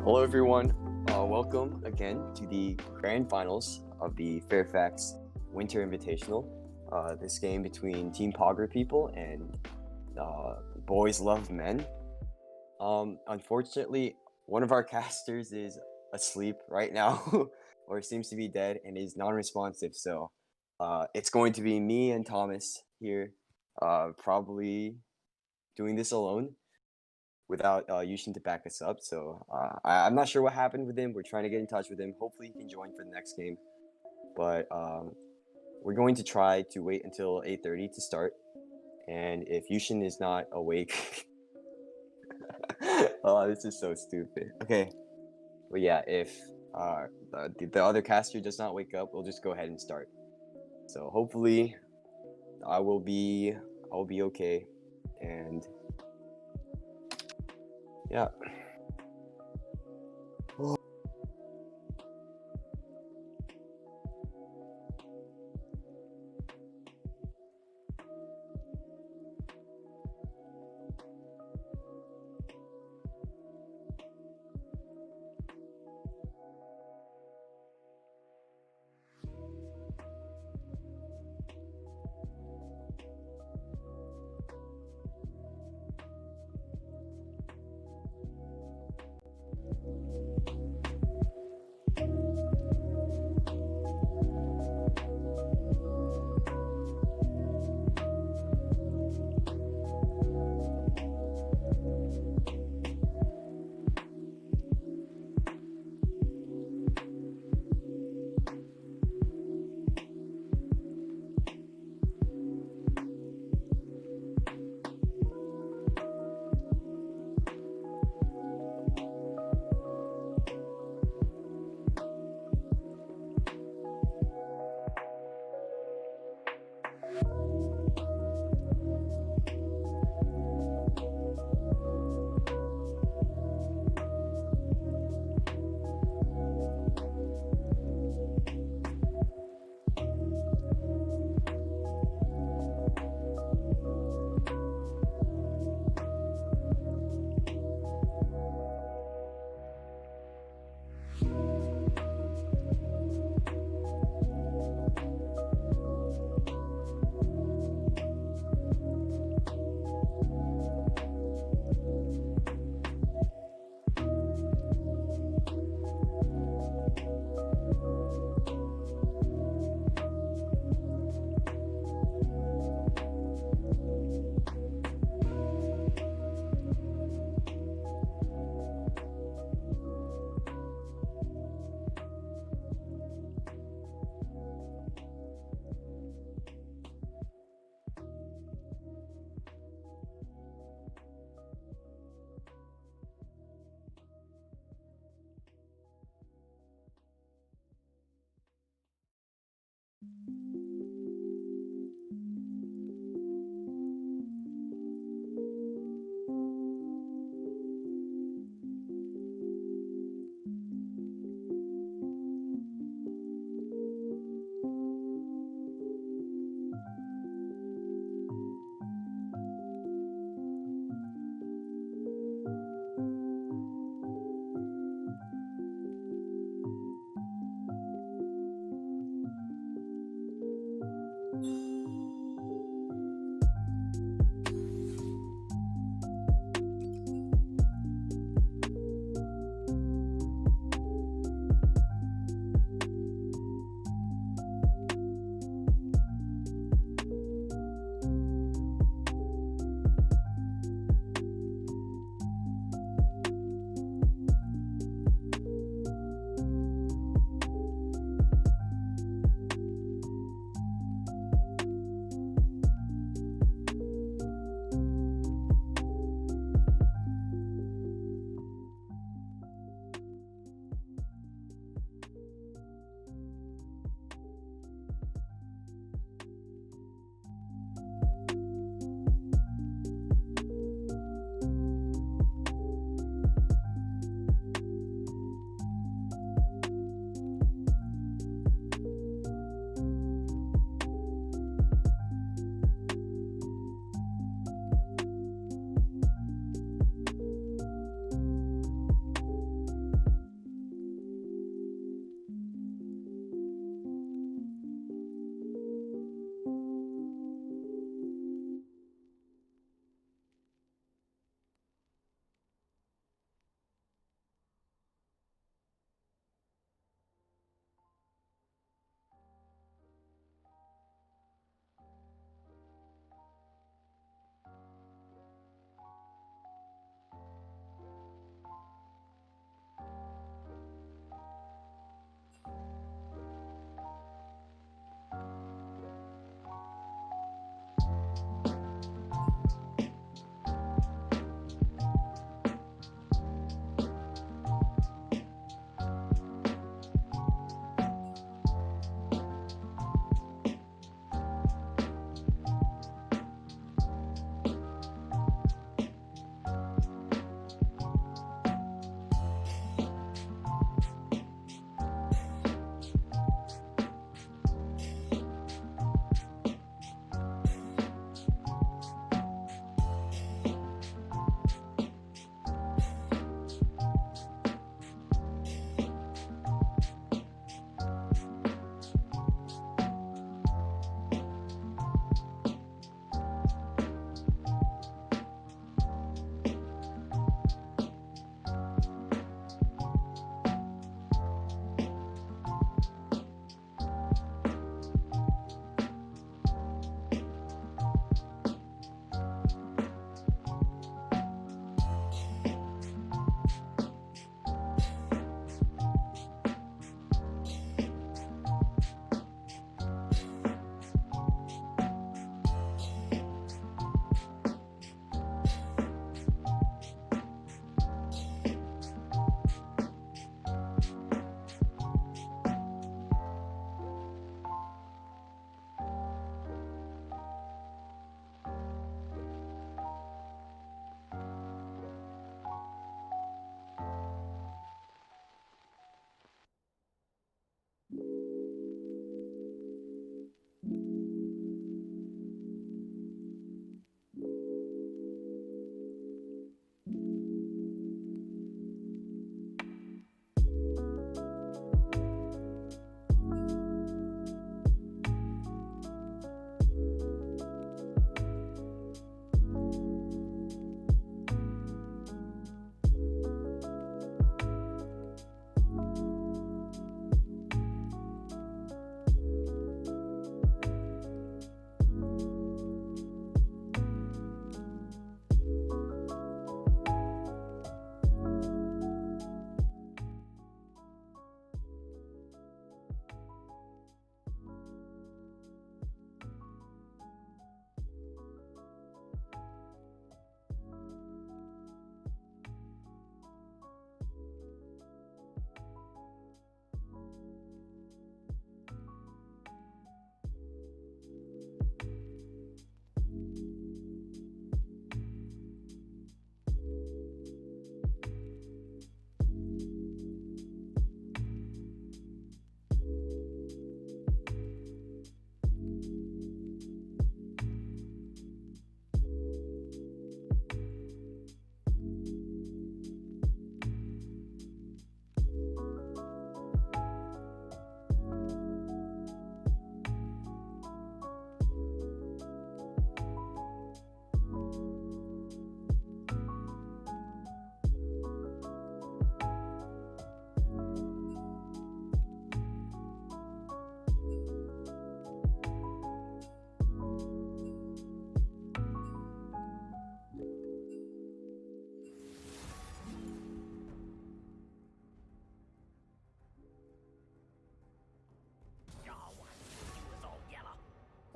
Hello, everyone. Welcome again to the grand finals of the Fairfax Winter Invitational. This game between Team Pogger people and Boys Love Men. Unfortunately, one of our casters is asleep right now, or seems to be dead, and is non-responsive. So it's going to be me and Thomas here, probably doing this alone without Yushin to back us up. So I'm not sure what happened with him. We're trying to get in touch with him. Hopefully he can join for the next game. But we're going to try to wait until 8:30 to start. And if Yushin is not awake... Oh, this is so stupid. Okay. But yeah, if the other caster does not wake up, we'll just go ahead and start. So hopefully I will be okay. And yeah.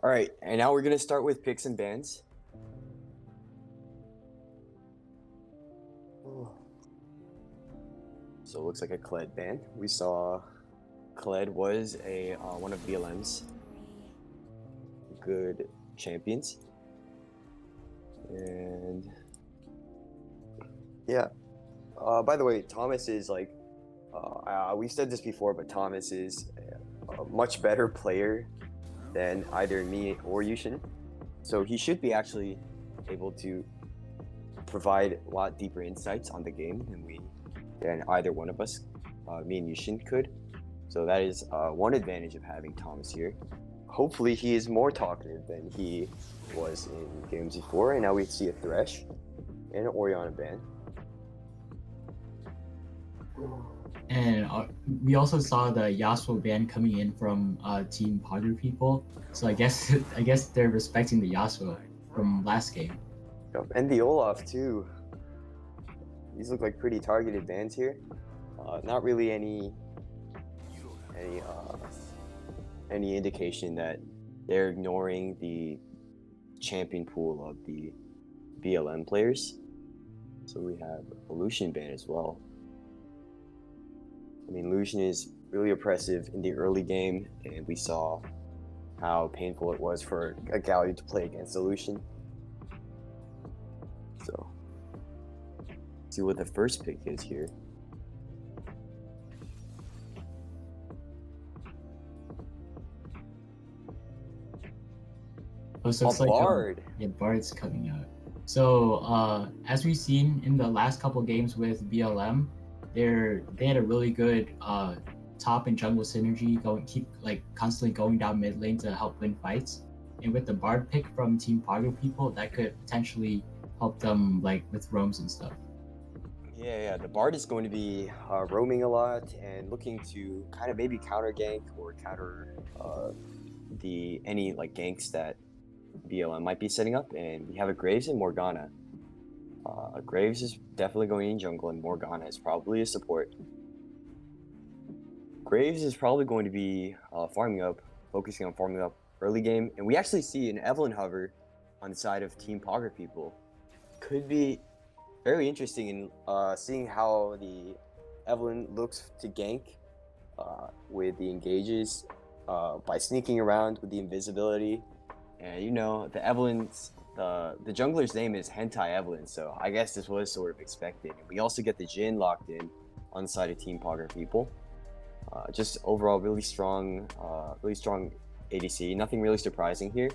All right, and now we're gonna start with picks and bans. So it looks like a Kled ban. We saw Kled was a one of BLM's good champions, and yeah. By the way, Thomas is like we've said this before, but Thomas is a much better player than either me or Yushin. So he should be actually able to provide a lot deeper insights on the game than either one of us, me and Yushin, could. So that is one advantage of having Thomas here. Hopefully he is more talkative than he was in games before, and now we see a Thresh and an Oriana ban. And we also saw the Yasuo ban coming in from Team POG people. So I guess they're respecting the Yasuo from last game. Yep. And the Olaf too. These look like pretty targeted bans here. Not really any indication that they're ignoring the champion pool of the BLM players. So we have a Lucian ban as well. I mean, Lucian is really oppressive in the early game, and we saw how painful it was for a Galio to play against a Lucian. So, let's see what the first pick is here. Oh, so it's like Bard. Bard's coming out. So as we've seen in the last couple games with BLM, they had a really good top and jungle synergy, constantly going down mid lane to help win fights. And with the Bard pick from Team Pago people, that could potentially help them like with roams and stuff. Yeah, the Bard is going to be roaming a lot and looking to kind of maybe counter gank or counter any like ganks that BLM might be setting up. And we have a Graves and Morgana. Graves is definitely going in jungle, and Morgana is probably a support. Graves is probably going to be focusing on farming up early game, and we actually see an Evelyn hover on the side of Team Pogger people. Could be very interesting in seeing how the Evelyn looks to gank with the engages by sneaking around with the invisibility. And you know, the Evelyn's the jungler's name is Hentai Evelyn, so I guess this was sort of expected. And we also get the Jhin locked in on the side of Team Pogger people. Just overall really strong ADC. Nothing really surprising here,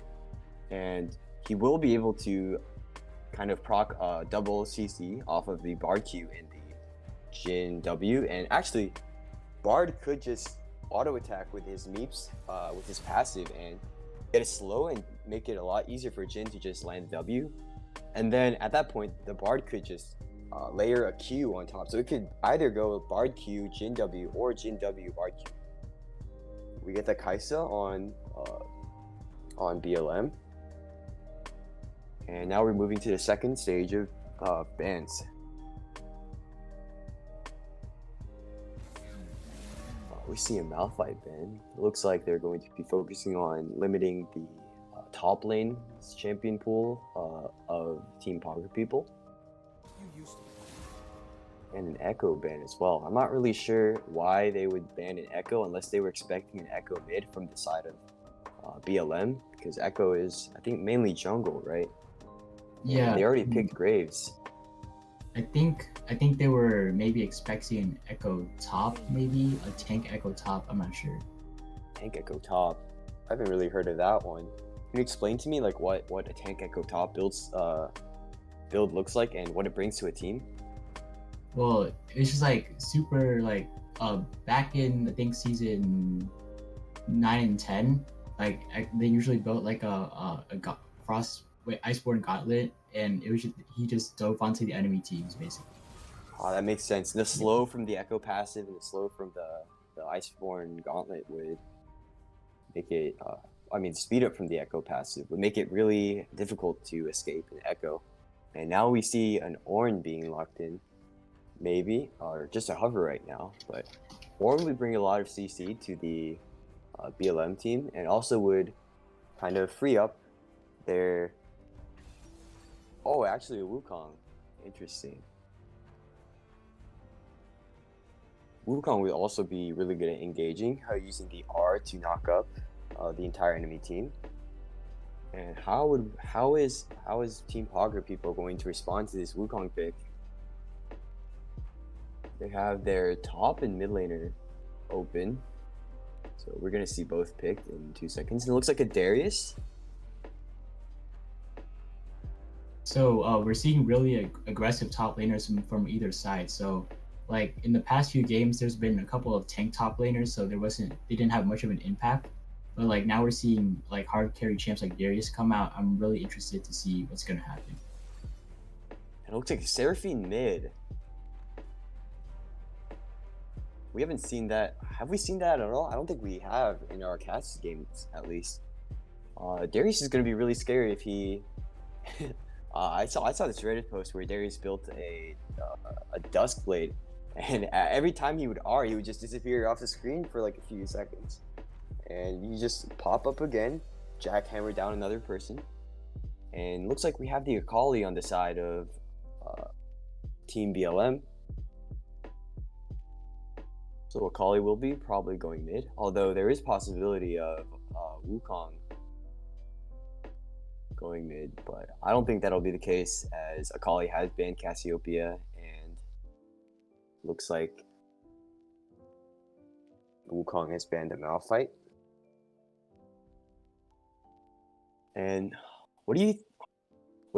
and he will be able to kind of proc double CC off of the Bard Q and the Jhin W. And actually, Bard could just auto attack with his meeps, with his passive, and get it slow and make it a lot easier for Jhin to just land W. And then at that point, the Bard could just layer a Q on top. So it could either go Bard Q, Jhin W, or Jhin W, Bard Q. We get the Kaisa on BLM. And now we're moving to the second stage of bans. We see a Malphite ban. It looks like they're going to be focusing on limiting the top lane champion pool of Team Pogger people. And an Echo ban as well. I'm not really sure why they would ban an Echo unless they were expecting an Echo mid from the side of BLM, because Echo is, I think, mainly jungle, right? Yeah. And they already picked Graves. I think they were maybe expecting an Echo top, maybe a tank Echo top. I'm not sure. Tank Echo top. I haven't really heard of that one. Can you explain to me like what a tank Echo top build looks like and what it brings to a team? Well, it's just like super like back in I think season 9 and 10, like they usually built like a Iceborne Gauntlet, and it was he just dove onto the enemy teams basically. Oh, that makes sense. The slow from the Echo passive and the slow from the Iceborne Gauntlet would make it. Speed up from the Echo passive would make it really difficult to escape an Echo. And now we see an Ornn being locked in, maybe, or just a hover right now. But Ornn would bring a lot of CC to the BLM team, and also would kind of free up their. Oh, actually, Wukong. Interesting. Wukong would also be really good at engaging, using the R to knock up the entire enemy team. And how is Team Pogger people going to respond to this Wukong pick? They have their top and mid laner open, so we're gonna see both picked in 2 seconds. And it looks like a Darius. So we're seeing really aggressive top laners from either side. So like in the past few games, there's been a couple of tank top laners, so they didn't have much of an impact. But like now we're seeing like hard carry champs like Darius come out. I'm really interested to see what's gonna happen. And it looks like Seraphine mid. We haven't seen that. Have we seen that at all? I don't think we have in our cast games, at least. Darius is gonna be really scary if he. I saw this Reddit post where Darius built a Dusk Blade, and every time he would R, he would just disappear off the screen for like a few seconds, and you just pop up again, jackhammer down another person, and looks like we have the Akali on the side of Team BLM. So Akali will be probably going mid, although there is possibility of Wukong going mid, but I don't think that'll be the case, as Akali has banned Cassiopeia, and looks like Wukong has banned the Malphite. And what do you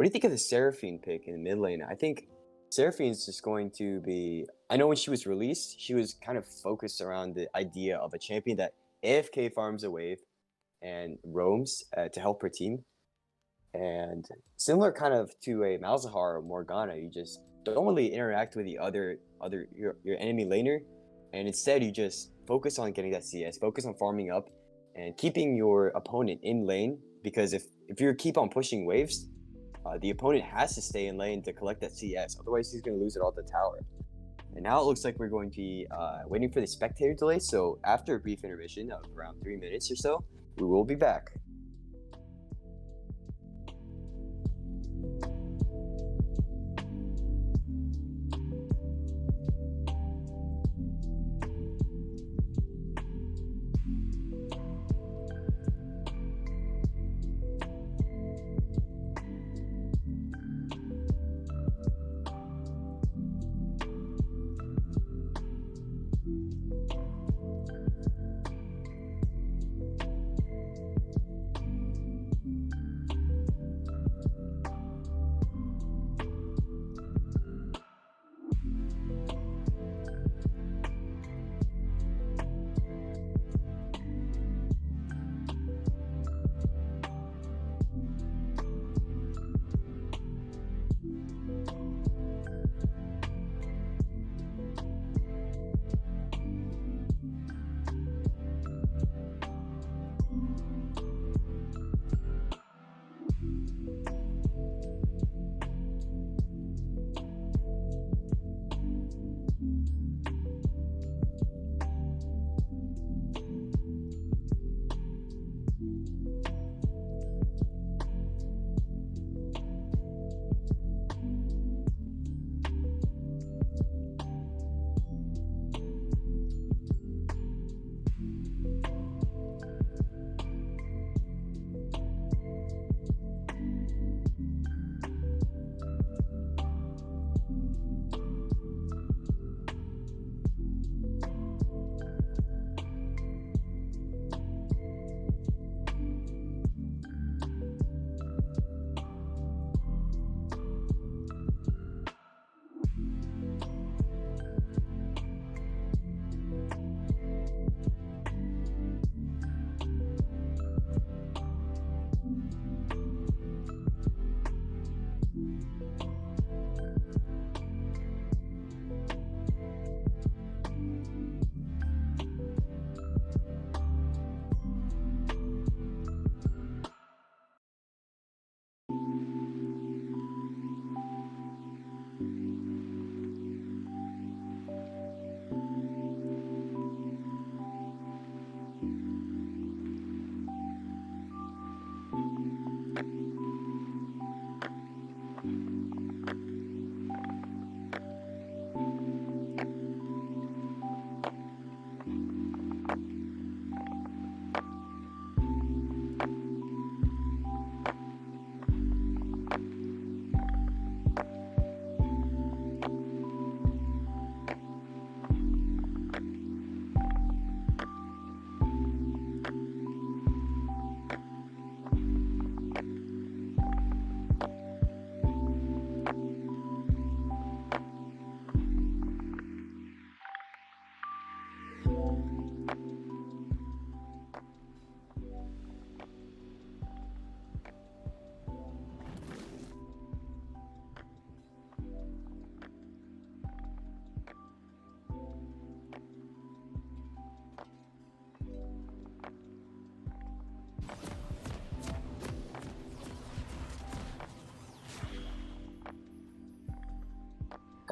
think of the Seraphine pick in the mid lane? I think Seraphine's just going to be. I know when she was released, she was kind of focused around the idea of a champion that AFK farms a wave and roams to help her team. And similar kind of to a Malzahar or Morgana, you just don't really interact with the your enemy laner, and instead you just focus on getting that CS, focus on farming up, and keeping your opponent in lane. Because if you keep on pushing waves, the opponent has to stay in lane to collect that CS. Otherwise, he's going to lose it all at the tower. And now it looks like we're going to be waiting for the spectator delay. So after a brief intermission of around 3 minutes or so, we will be back.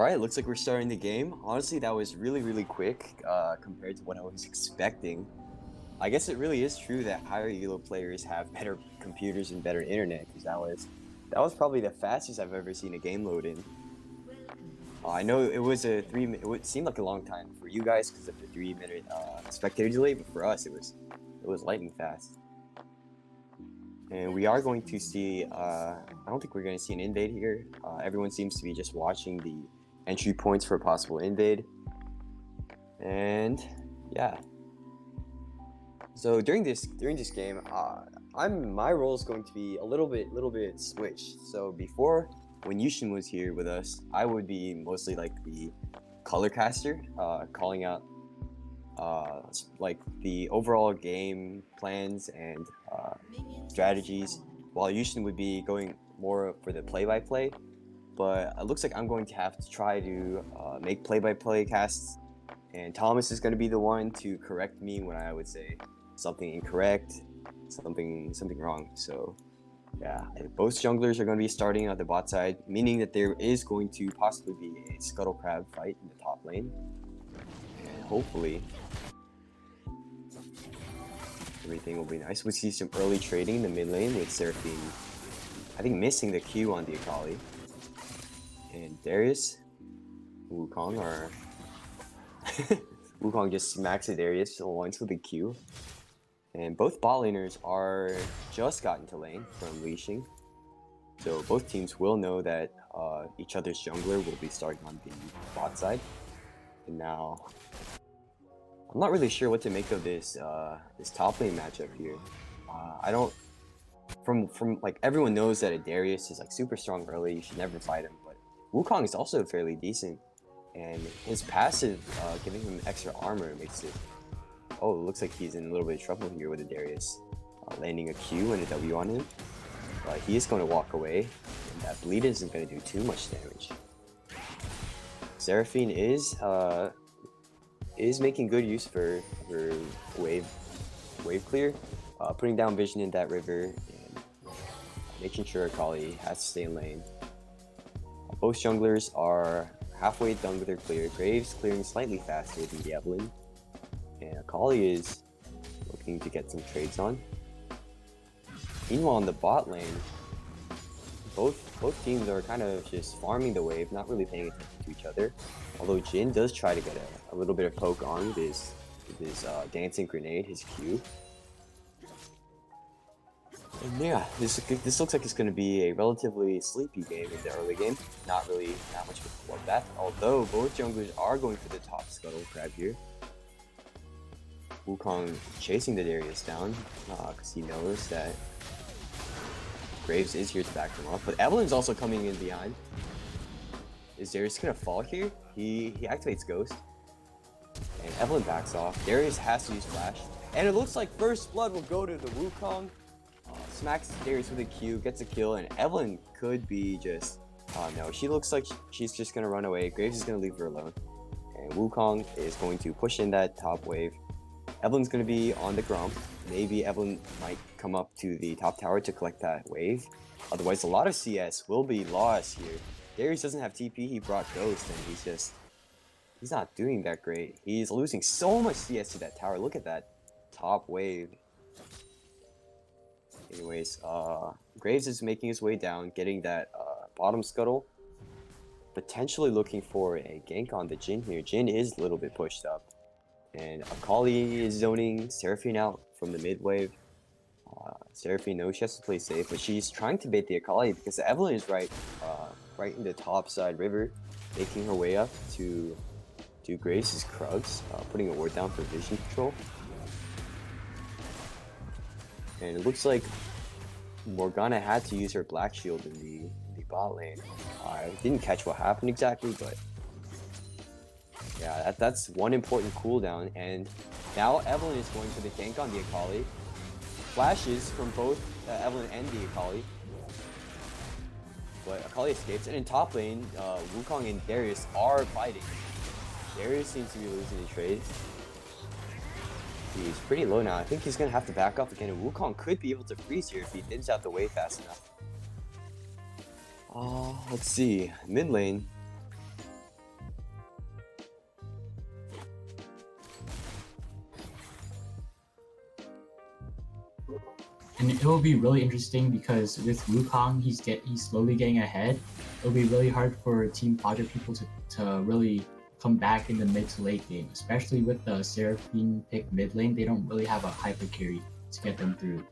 Alright, looks like we're starting the game. Honestly, that was really quick compared to what I was expecting. I guess it really is true that higher elo players have better computers and better internet, because that was probably the fastest I've ever seen a game load in. I know it was it seemed like a long time for you guys because of the 3 minute spectator delay, but for us it was lightning fast. And we are going to see, I don't think we're going to see an invade here. Everyone seems to be just watching the entry points for a possible invade. And yeah. So during this game, my role is going to be a little bit switched. So before, when Yushin was here with us, I would be mostly like the color caster, calling out like the overall game plans and strategies, while Yushin would be going more for the play-by-play. But it looks like I'm going to have to try to make play-by-play casts, and Thomas is going to be the one to correct me when I would say something incorrect, something wrong. So yeah, both junglers are going to be starting on the bot side, meaning that there is going to possibly be a scuttle crab fight in the top lane, and hopefully everything will be nice. We see some early trading in the mid lane with Seraphine, I think, missing the Q on the Akali. And Darius, Wukong are Wukong just smacks at Darius once with a Q. And both bot laners are just gotten to lane from leashing. So both teams will know that each other's jungler will be starting on the bot side. And now I'm not really sure what to make of this this top lane matchup here. I don't from like, everyone knows that a Darius is like super strong early, you should never fight him, but Wukong is also fairly decent, and his passive giving him extra armor makes it. Oh, it looks like he's in a little bit of trouble here with a Darius landing a Q and a W on him. But he is going to walk away, and that bleed isn't going to do too much damage. Seraphine is making good use for wave clear, putting down vision in that river and making sure Akali has to stay in lane. Both junglers are halfway done with their clear. Graves clearing slightly faster than the Evelyn, and Akali is looking to get some trades on. Meanwhile, in the bot lane, both teams are kind of just farming the wave, not really paying attention to each other. Although Jin does try to get a little bit of poke on with his dancing grenade, his Q. And yeah, this looks like it's going to be a relatively sleepy game in the early game. Not really that much of a bloodbath, although both junglers are going for the top scuttle crab here. Wukong chasing the Darius down because he knows that Graves is here to back him up, but Evelyn's also coming in behind. Is Darius gonna fall here? He activates Ghost, and Evelyn backs off. Darius has to use Flash, and it looks like first blood will go to the Wukong. Smacks Darius with a Q, gets a kill, and Evelyn could be just... no, she looks like she's just gonna run away. Graves is gonna leave her alone, and Wukong is going to push in that top wave. Evelyn's gonna be on the Gromp. Maybe Evelyn might come up to the top tower to collect that wave. Otherwise, a lot of CS will be lost here. Darius doesn't have TP, he brought Ghost, and he's not doing that great. He's losing so much CS to that tower. Look at that top wave. Anyways, Graves is making his way down, getting that bottom scuttle. Potentially looking for a gank on the Jin here. Jin is a little bit pushed up. And Akali is zoning Seraphine out from the mid wave. Seraphine knows she has to play safe, but she's trying to bait the Akali because the Evelyn is right in the top side river, making her way up to Grace's Krugs, putting a ward down for vision control. And it looks like Morgana had to use her black shield in the bot lane. I didn't catch what happened exactly, but yeah, that's one important cooldown. And now Evelyn is going for the gank on the Akali. Flashes from both Evelyn and the Akali. But Akali escapes. And in top lane, Wukong and Darius are fighting. Darius seems to be losing the trade. He's pretty low now. I think he's going to have to back up again. And Wukong could be able to freeze here if he thins out the wave fast enough. Let's see. Mid lane. And it will be really interesting because with Wukong, he's slowly getting ahead. It'll be really hard for Team POG people to really come back in the mid to late game, especially with the Seraphine pick mid lane. They don't really have a hyper carry to get them through.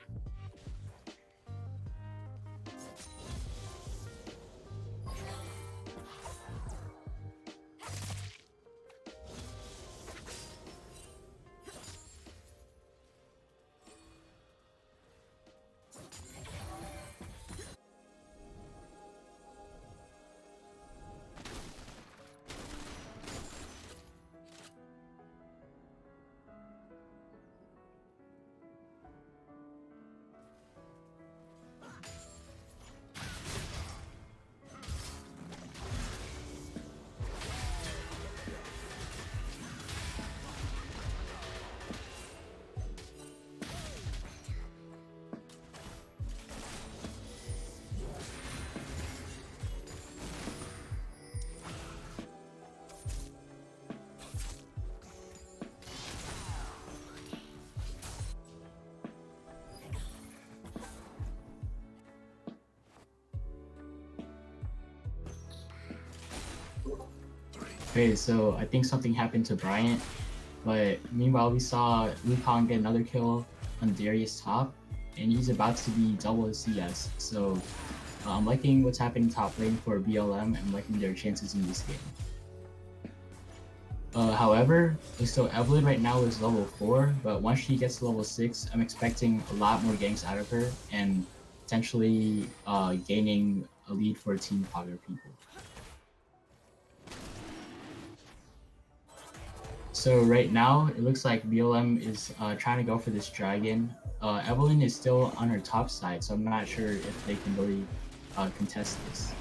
Okay, so I think something happened to Bryant, but meanwhile we saw Wukong get another kill on Darius top, and he's about to be double CS. So I'm liking what's happening top lane for BLM and liking their chances in this game. However, so Evelyn right now is level 4, but once she gets to level 6, I'm expecting a lot more ganks out of her and potentially gaining a lead for Team POG people. So right now, it looks like BLM is trying to go for this dragon. Evelyn is still on her top side, so I'm not sure if they can really contest this.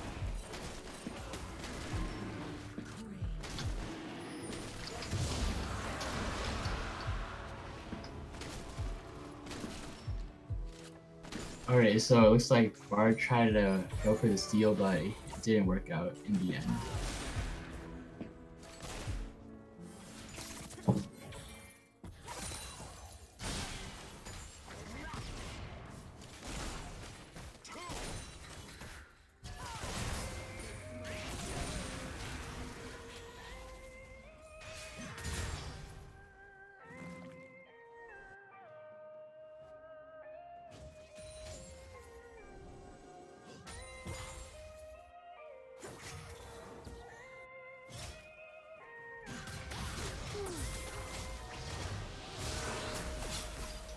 Alright, so it looks like Bard tried to go for the steal, but it didn't work out in the end.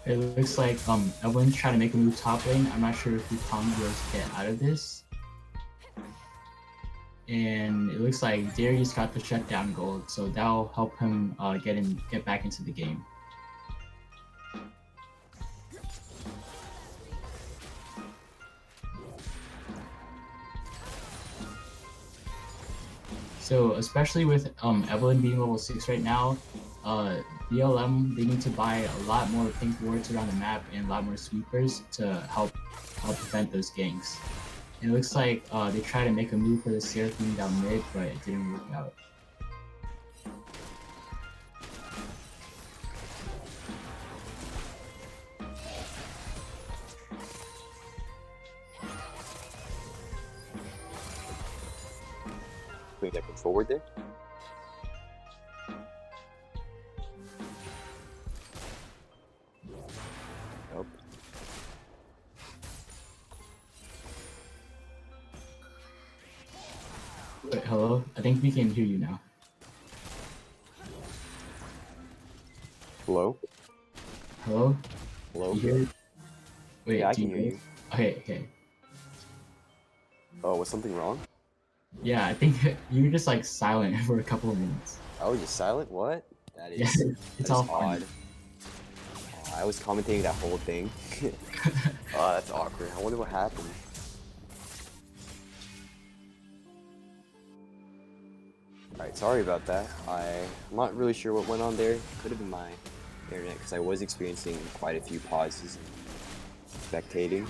It looks like Evelyn's trying to make a move top lane. I'm not sure if Wukong will get out of this. And it looks like Darius got the shutdown gold, so that'll help him get back into the game. So especially with Evelyn being level 6 right now, BLM, they need to buy a lot more pink wards around the map and a lot more sweepers to help prevent those ganks. And it looks like they try to make a move for the Seraphine down mid, but it didn't work out. Can we get forward there? Nope. Wait, hello? I think we can hear you now. Hello? Hello? Hello? You hear? Wait, Yeah, I do can hear you. Okay. Oh, was something wrong? Yeah, I think you were just like silent for a couple of minutes. I was just silent? What? That Yeah, is, it's that all is fine. odd. I was commentating that whole thing. Oh, that's awkward. I wonder what happened. Alright, sorry about that. I'm not really sure what went on there. Could have been my internet because I was experiencing quite a few pauses and spectating.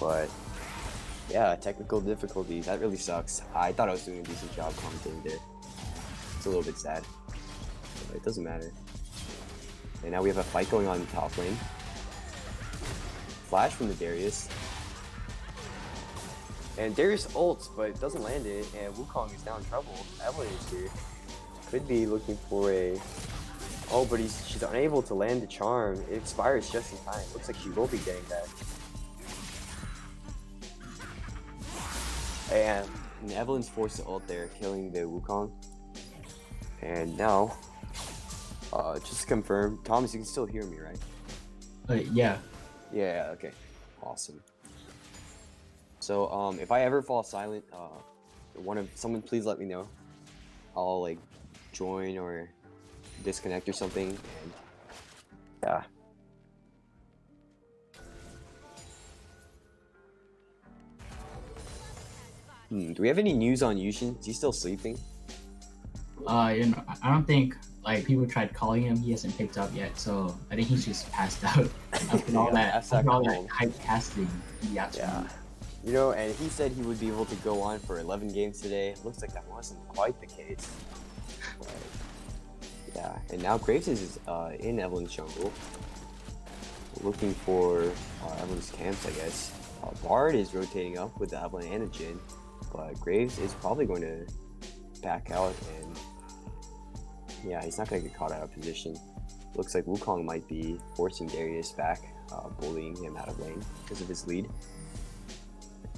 But yeah, technical difficulties. That really sucks. I thought I was doing a decent job commentating there. It's a little bit sad. But it doesn't matter. And now we have a fight going on in top lane. flash from the Darius. And Darius ults, but doesn't land it, and Wukong is now in trouble. Evelyn is here. Could be looking for a... Oh, but she's unable to land the charm. It expires just in time. Looks like she will be getting that. And Evelyn's forced to ult there, killing the Wukong. And now, just to confirm, Thomas, you can still hear me, right? Yeah. Yeah, okay. Awesome. So, if I ever fall silent, someone please let me know. I'll like join or disconnect or something, and yeah. Do we have any news on Yushin? Is he still sleeping? I don't think like people tried calling him. He hasn't picked up yet, so I think he's just passed out after all that hype casting. Yeah. You know, and he said he would be able to go on for 11 games today. Looks like that wasn't quite the case. But, yeah, and now Graves is in Evelyn's jungle, looking for Evelyn's camps, I guess. Bard is rotating up with the Evelyn and a Jhin, but Graves is probably going to back out, and yeah, he's not going to get caught out of position. Looks like Wukong might be forcing Darius back, bullying him out of lane because of his lead.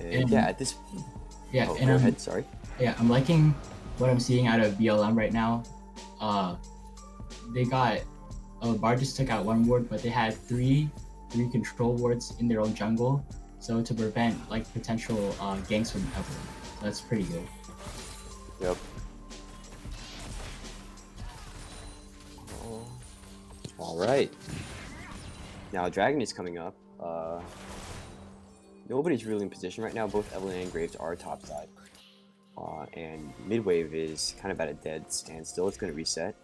And yeah, at this... Yeah, oh, and go ahead, sorry. Yeah, I'm liking what I'm seeing out of BLM right now. They got... Bard just took out one ward, but they had three control wards in their own jungle, so to prevent like potential ganks from Evelyn. So that's pretty good. Yep. Alright. Now Dragon is coming up. Nobody's really in position right now. Both Evelyn and Graves are topside. And midwave is kind of at a dead standstill. It's going to reset.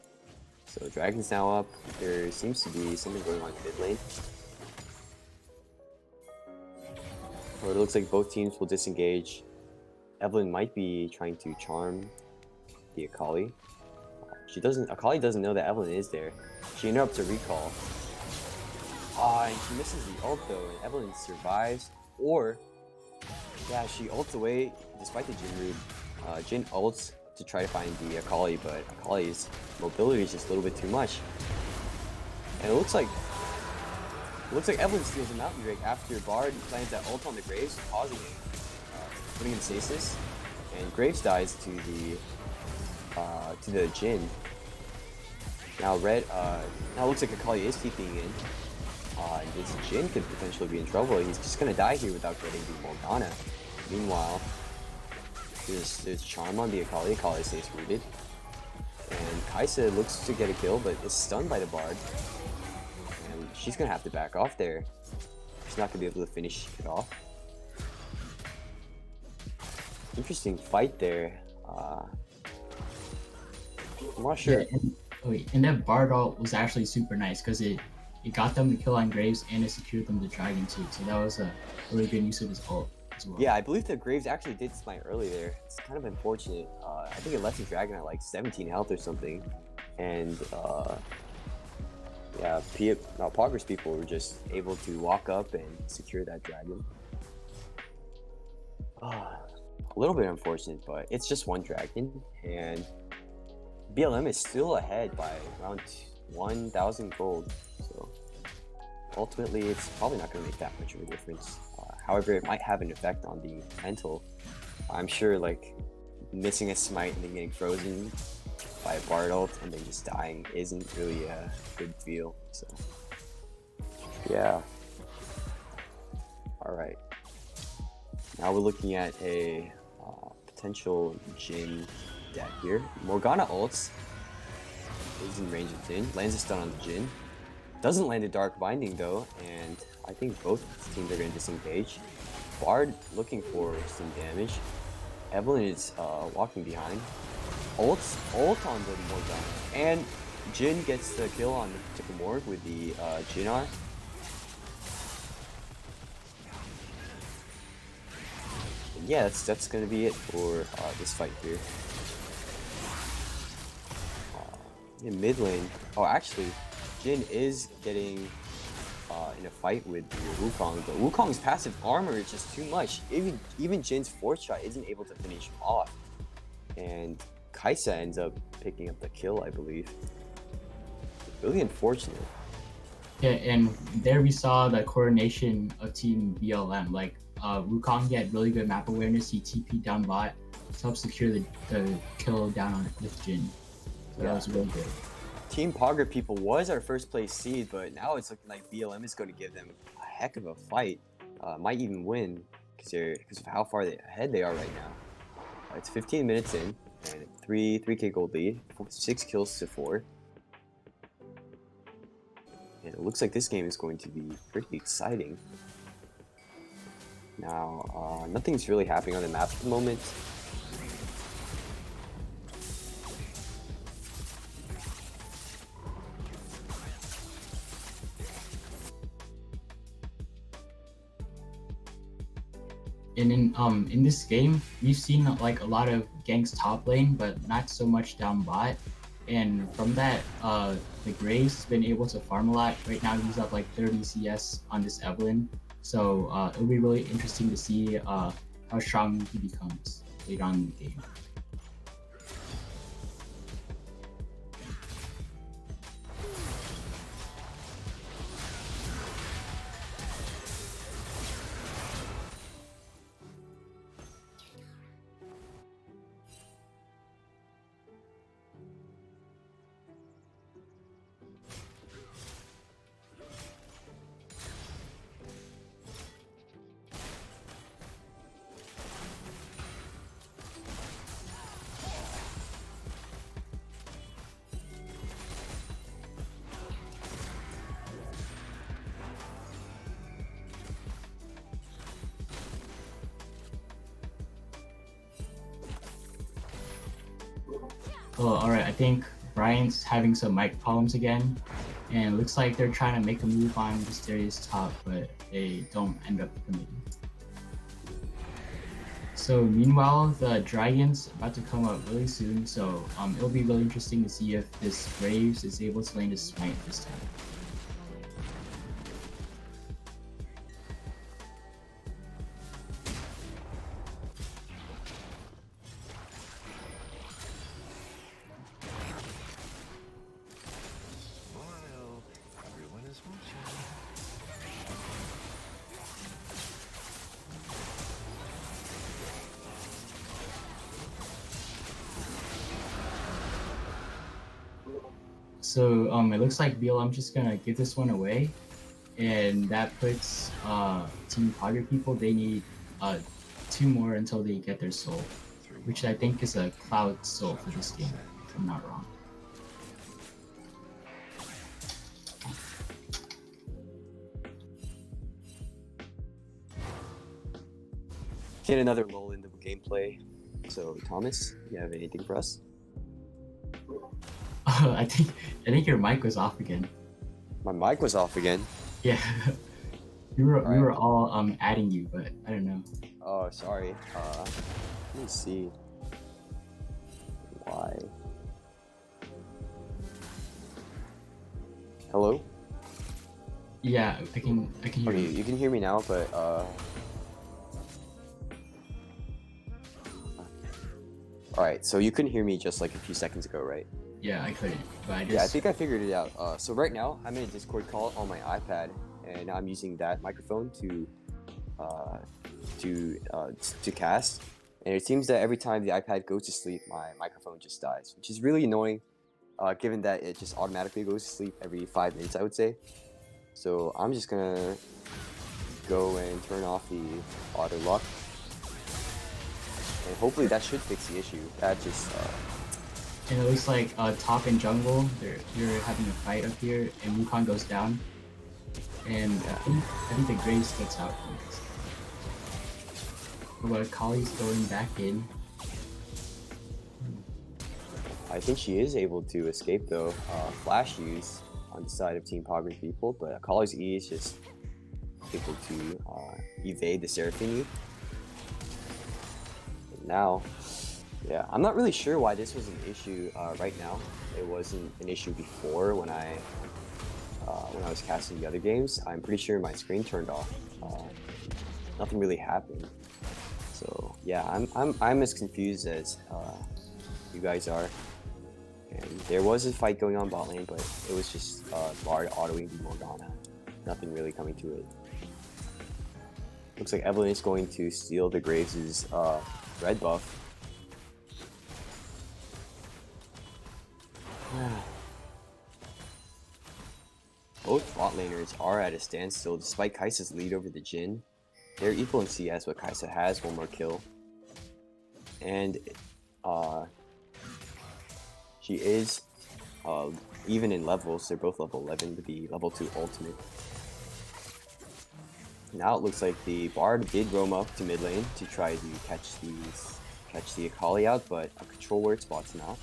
So Dragon's now up. There seems to be something going on in mid lane. Or it looks like both teams will disengage. Evelyn might be trying to charm the Akali. Akali doesn't know that Evelyn is there. She interrupts a recall. And she misses the ult though, and Evelyn survives. Or, yeah, she ults away despite the Jhin root. Jhin ults to try to find the Akali, but Akali's mobility is just a little bit too much. And it looks like Evelyn steals a Mountain Drake after Bard lands that ult on the Graves, pausing him, putting him stasis, and Graves dies to the Jhin. Now now it looks like Akali is keeping in. This Jhin could potentially be in trouble. He's just gonna die here without getting the Morgana. Meanwhile, there's Charm on the Akali. Akali stays rooted. And Kaisa looks to get a kill, but is stunned by the Bard. And she's gonna have to back off there. She's not gonna be able to finish it off. Interesting fight there. I'm not sure. Yeah, and that Bard ult was actually super nice because it got them the kill on Graves and it secured them the Dragon too. So that was a really good use of his ult as well. Yeah, I believe that Graves actually did smite early there. It's kind of unfortunate. I think it left the Dragon at like 17 health or something. And yeah, Poggers people were just able to walk up and secure that Dragon. A little bit unfortunate, but it's just one Dragon. And BLM is still ahead by around 1,000 gold. So ultimately, it's probably not going to make that much of a difference. However, it might have an effect on the mental. I'm sure like missing a smite and then getting frozen by a Bard ult and then just dying isn't really a good feel. So yeah. Alright. Now we're looking at a potential Jhin death here. Morgana ults. Is in range of Jhin. Lands a stun on the Jhin. Doesn't land a Dark Binding though, and I think both teams are going to disengage. Bard looking for some damage. Evelyn is walking behind. Ult on the Morgana. And Jhin gets the kill on the Morg with the Jhinnar. Yeah, that's going to be it for this fight here. In mid lane, actually, Jhin is getting in a fight with your Wukong, but Wukong's passive armor is just too much. Even Jin's fourth shot isn't able to finish him off, and Kaisa ends up picking up the kill, I believe. Really unfortunate. Yeah, and there we saw the coordination of Team BLM. Like Wukong, he had really good map awareness. He TP'd down bot to help secure the kill down on with Jin. So that was really good. Team Pogger People was our first place seed, but now it's looking like BLM is going to give them a heck of a fight. Might even win because of how far ahead they are right now. It's 15 minutes in, and 3K gold lead, 6 kills to 4. And it looks like this game is going to be pretty exciting. Now, nothing's really happening on the map at the moment. And in this game, we've seen like a lot of ganks top lane, but not so much down bot. And from that, the Graves has been able to farm a lot. Right now, he's up like 30 CS on this Evelyn. So it'll be really interesting to see how strong he becomes later on in the game. Oh, all right. I think Brian's having some mic problems again, and it looks like they're trying to make a move on Mysterious top, but they don't end up committing. So meanwhile, the Dragon's about to come up really soon, so it'll be really interesting to see if this Graves is able to land a smite this time. So it looks like BLM just gonna give this one away, and that puts Team Pogger People. They need 2 more until they get their soul, which I think is a Cloud soul for this game, if I'm not wrong. Get another lull in the gameplay. So Thomas, you have anything for us? I think your mic was off again. My mic was off again. Yeah, we were all adding you, but I don't know. Oh, sorry. Let me see. Why? Hello? Yeah, I can hear Okay, you. you can hear me now, but Alright, so you couldn't hear me just like a few seconds ago, right? Yeah, I couldn't, but I just... Yeah, I think I figured it out. So right now, I'm in a Discord call on my iPad, and I'm using that microphone to cast. And it seems that every time the iPad goes to sleep, my microphone just dies, which is really annoying, given that it just automatically goes to sleep every 5 minutes, I would say. So I'm just gonna go and turn off the auto lock, and hopefully that should fix the issue. That just And it looks like top and jungle, they're having a fight up here, and Wukong goes down. And I think the Graves gets out from this. But Kali's going back in. I think she is able to escape though. Flash use on the side of Team Pogger People, but Kali's E is just able to evade the Seraphine. Now, yeah, I'm not really sure why this was an issue right now. It wasn't an issue before when I when I was casting the other games. I'm pretty sure my screen turned off. Nothing really happened. So yeah, I'm as confused as you guys are. And there was a fight going on bot lane, but it was just Bard autoing the Morgana. Nothing really coming to it. Looks like Evelyn is going to steal the Graves' red buff. Both bot laners are at a standstill despite Kai'Sa's lead over the Jhin. They're equal in CS, but Kai'Sa has one more kill. And she is even in levels. They're both level 11 with the level 2 ultimate. Now it looks like the Bard did roam up to mid lane to try to catch the Akali out, but a control word spots him out.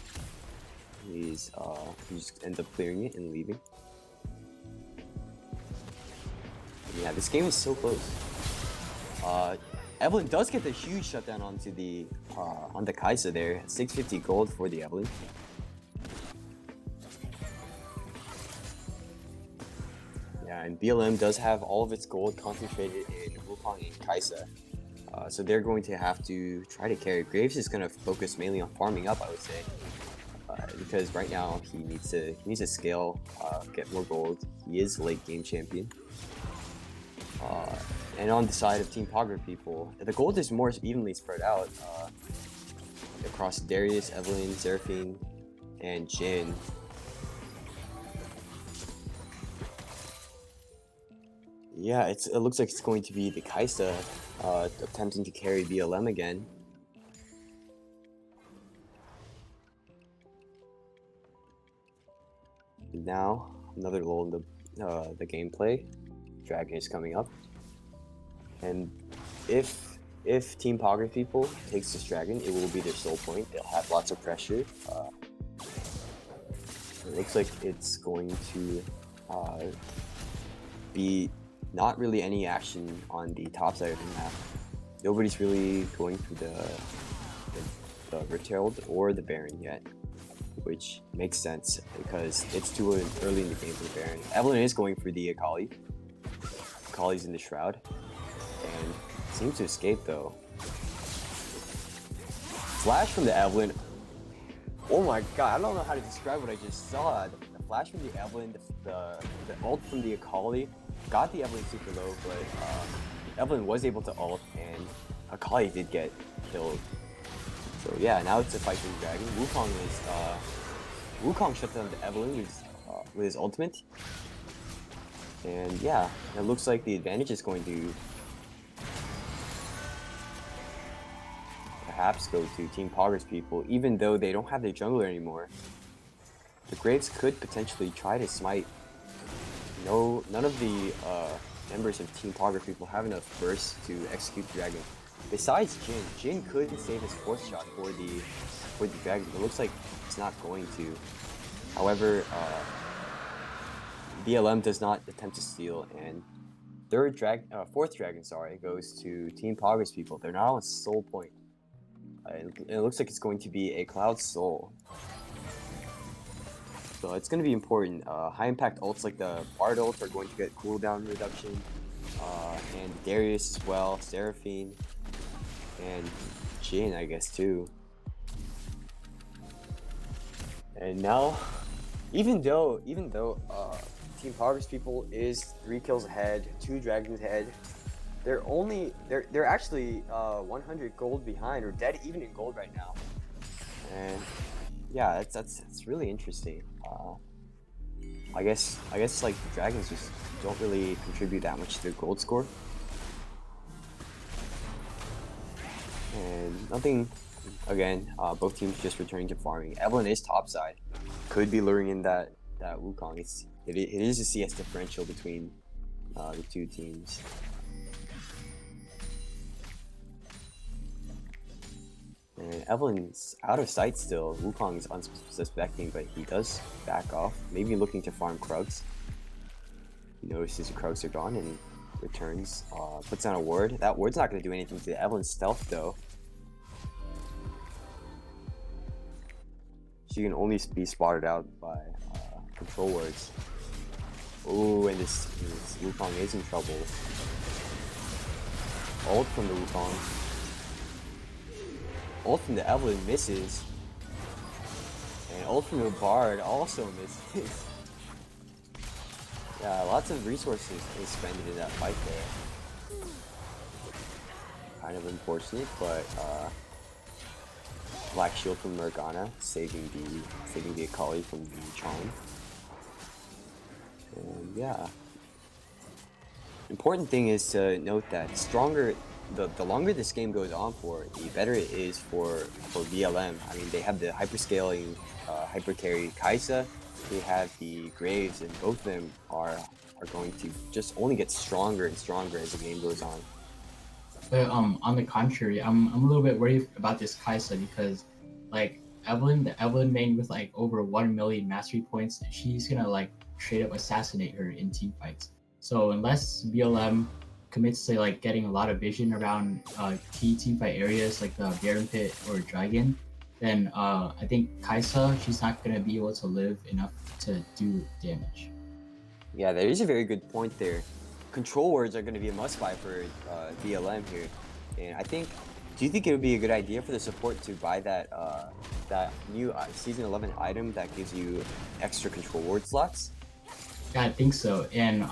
He just ends up clearing it and leaving. Yeah, this game is so close. Evelyn does get the huge shutdown onto the Kai'Sa there. 650 gold for the Evelyn. Yeah, and BLM does have all of its gold concentrated in Wukong and Kai'Sa. So they're going to have to try to carry. Graves is going to focus mainly on farming up, I would say. Because right now he needs to scale, get more gold. He is late game champion. And on the side of Team POG people, the gold is more evenly spread out across Darius, Evelyn, Seraphine, and Jhin. Yeah, it looks like it's going to be the Kai'Sa attempting to carry BLM again. Now, another lull in the gameplay. Dragon is coming up. And if Team POG people takes this dragon, it will be their sole point. They'll have lots of pressure. It looks like it's going to be not really any action on the top side of the map. Nobody's really going for the Retailed or the Baron yet, which makes sense because it's too early in the game for the Baron. Evelyn is going for the Akali. Akali's in the Shroud. And seems to escape though. Flash from the Evelyn. Oh my god, I don't know how to describe what I just saw. The flash from the Evelyn, the ult from the Akali, got the Evelyn super low, but Evelyn was able to ult and Akali did get killed. So yeah, now it's a fight for the dragon. Wukong shut down the Evelyn with his ultimate. And yeah, it looks like the advantage is going to perhaps go to Team POG's people, even though they don't have their jungler anymore. The Graves could potentially try to smite. None of the members of Team POG people have enough burst to execute the dragon. Besides Jhin, Jhin could save his fourth shot for the dragon. It looks like it's not going to. However, BLM does not attempt to steal, and fourth dragon, goes to Team POG's people. They're now on soul point. It looks like it's going to be a Cloud Soul. So it's going to be important. High impact ults like the Bard ult are going to get cooldown reduction. And Darius as well, Seraphine, and Jhin I guess too. And now, even though Team Harvest people is 3 kills ahead, 2 dragons ahead, they're actually 100 gold behind, or dead even in gold right now. And yeah, that's really interesting. I guess like the dragons just don't really contribute that much to their gold score. And nothing. Again, both teams just returning to farming. Evelyn is topside, could be luring in that Wukong. It is a CS differential between the two teams. And Evelyn's out of sight still. Wukong's unsuspecting, but he does back off. Maybe looking to farm Krugs. He notices the Krugs are gone and returns. Puts down a ward. That ward's not going to do anything to Evelyn's stealth though. She can only be spotted out by control wards. Ooh, and this Wukong is in trouble. Ult from the Wukong. Ult from the Evelyn misses. And ult from the Bard also misses. Yeah, lots of resources expended in that fight there. Kind of unfortunate, but Black Shield from Morgana saving the Akali from the charm. And yeah. Important thing is to note that the longer this game goes on for, the better it is for BLM. I mean, they have the hyperscaling hyper carry Kai'Sa, they have the Graves, and both of them are going to just only get stronger and stronger as the game goes on. But on the contrary, I'm a little bit worried about this Kai'Sa because like the Evelyn main with like over 1 million mastery points, she's gonna like straight up assassinate her in team fights. So unless BLM commits to like getting a lot of vision around key team fight areas like the Baron Pit or Dragon, then I think Kai'Sa, she's not gonna be able to live enough to do damage. Yeah, there is a very good point there. Control words are going to be a must-buy for BLM here, and I think. Do you think it would be a good idea for the support to buy that that new Season 11 item that gives you extra control word slots? Yeah, I think so. And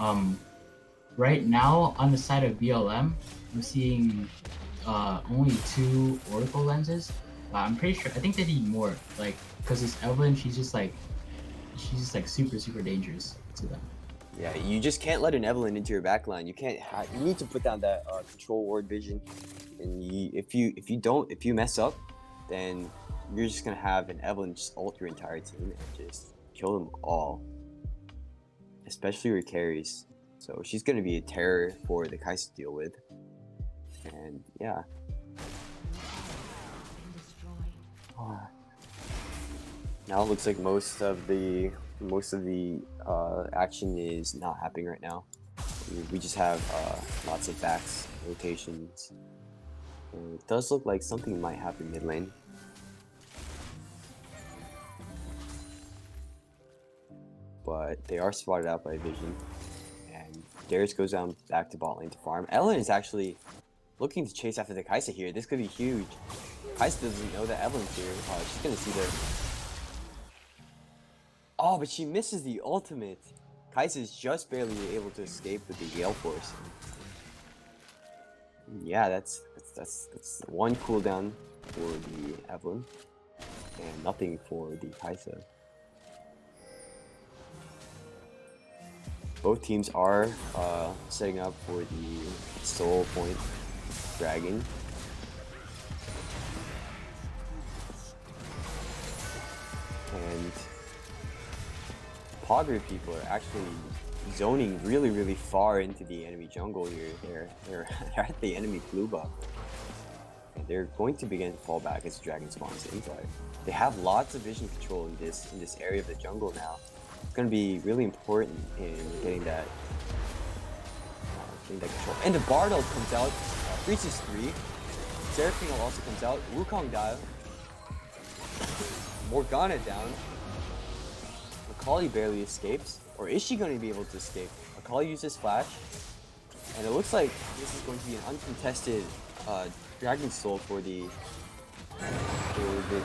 right now on the side of BLM, I'm seeing only 2 Oracle lenses. I'm pretty sure. I think they need more, like, because this Evelyn, she's just like super dangerous to them. Yeah, you just can't let an Evelyn into your backline. You can't. You need to put down that control ward vision, and if you mess up, then you're just gonna have an Evelyn just ult your entire team and just kill them all, especially your carries. So she's gonna be a terror for the Kai'Sa to deal with, and yeah. Now it looks like most of the action is not happening right now. We just have lots of backs, rotations. And it does look like something might happen mid lane. But they are spotted out by Vision. And Darius goes down back to bot lane to farm. Ellen is actually looking to chase after the Kai'Sa here. This could be huge. Kai'Sa doesn't know that Evelyn's here. She's gonna see the... Oh, but she misses the ultimate. Kai'Sa is just barely able to escape with the Gale Force. Yeah, that's one cooldown for the Evelyn, and nothing for the Kai'Sa. Both teams are setting up for the Soul Point Dragon. And POG people are actually zoning really far into the enemy jungle here. They're at the enemy blue buff. And they're going to begin to fall back as the dragon spawns in, but they have lots of vision control in this area of the jungle now. It's going to be really important in getting that control. And the Bard ult comes out, freezes 3. Seraphine also comes out. Wukong dive. Morgana down. Akali barely escapes. Or is she going to be able to escape? Akali uses flash. And it looks like this is going to be an uncontested Dragon Soul for the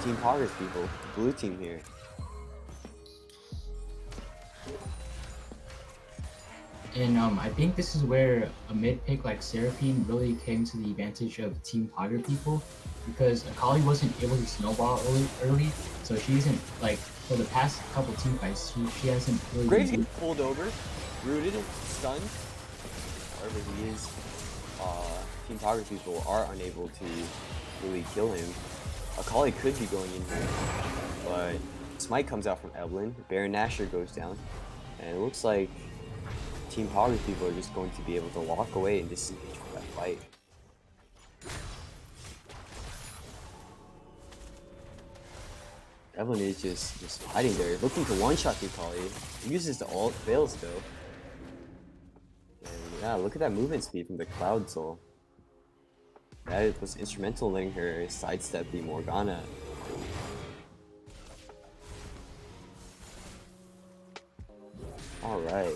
Team Poggers people. The blue team here. And I think this is where a mid pick like Seraphine really came to the advantage of Team Pogger people, because Akali wasn't able to snowball early, so she isn't like for the past couple team fights she hasn't really. Graves gets pulled over, rooted, stunned. However, he is. Team Pogger people are unable to really kill him. Akali could be going in here, but Smite comes out from Evelyn. Baron Nashor goes down, and it looks like Team Poggers people are just going to be able to walk away and disengage from that fight. Evelyn is just hiding there, looking to one-shot the Akali. He uses the ult, fails though. And yeah, look at that movement speed from the Cloud Soul. That was instrumental in letting her sidestep the Morgana. Alright.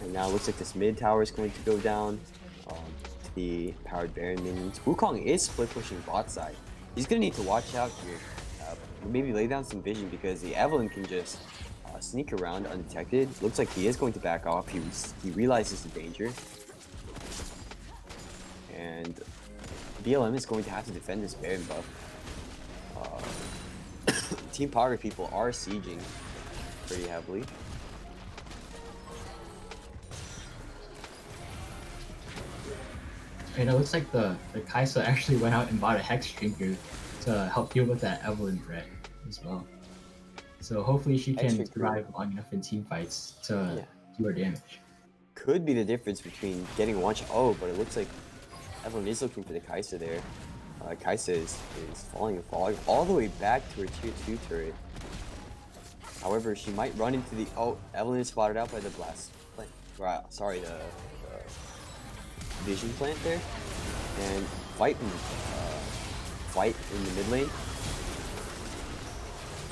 And now it looks like this mid tower is going to go down. To the powered Baron minions. Wukong is split pushing bot side. He's gonna need to watch out here. Maybe lay down some vision because the Evelyn can just sneak around undetected. Looks like he is going to back off. He realizes the danger. And BLM is going to have to defend this Baron buff. Team Power people are sieging pretty heavily. And it looks like the Kaisa actually went out and bought a Hex Drinker to help deal with that Evelyn threat as well. So hopefully she can survive long enough in team fights to do her damage. Could be the difference between getting one shot. Oh, but it looks like Evelyn is looking for the Kaisa there. Kaisa is falling all the way back to her tier 2 turret. However, she might run into the... Oh, Evelyn is spotted out by the blast plant. Sorry, the vision plant there. And fight in the mid lane.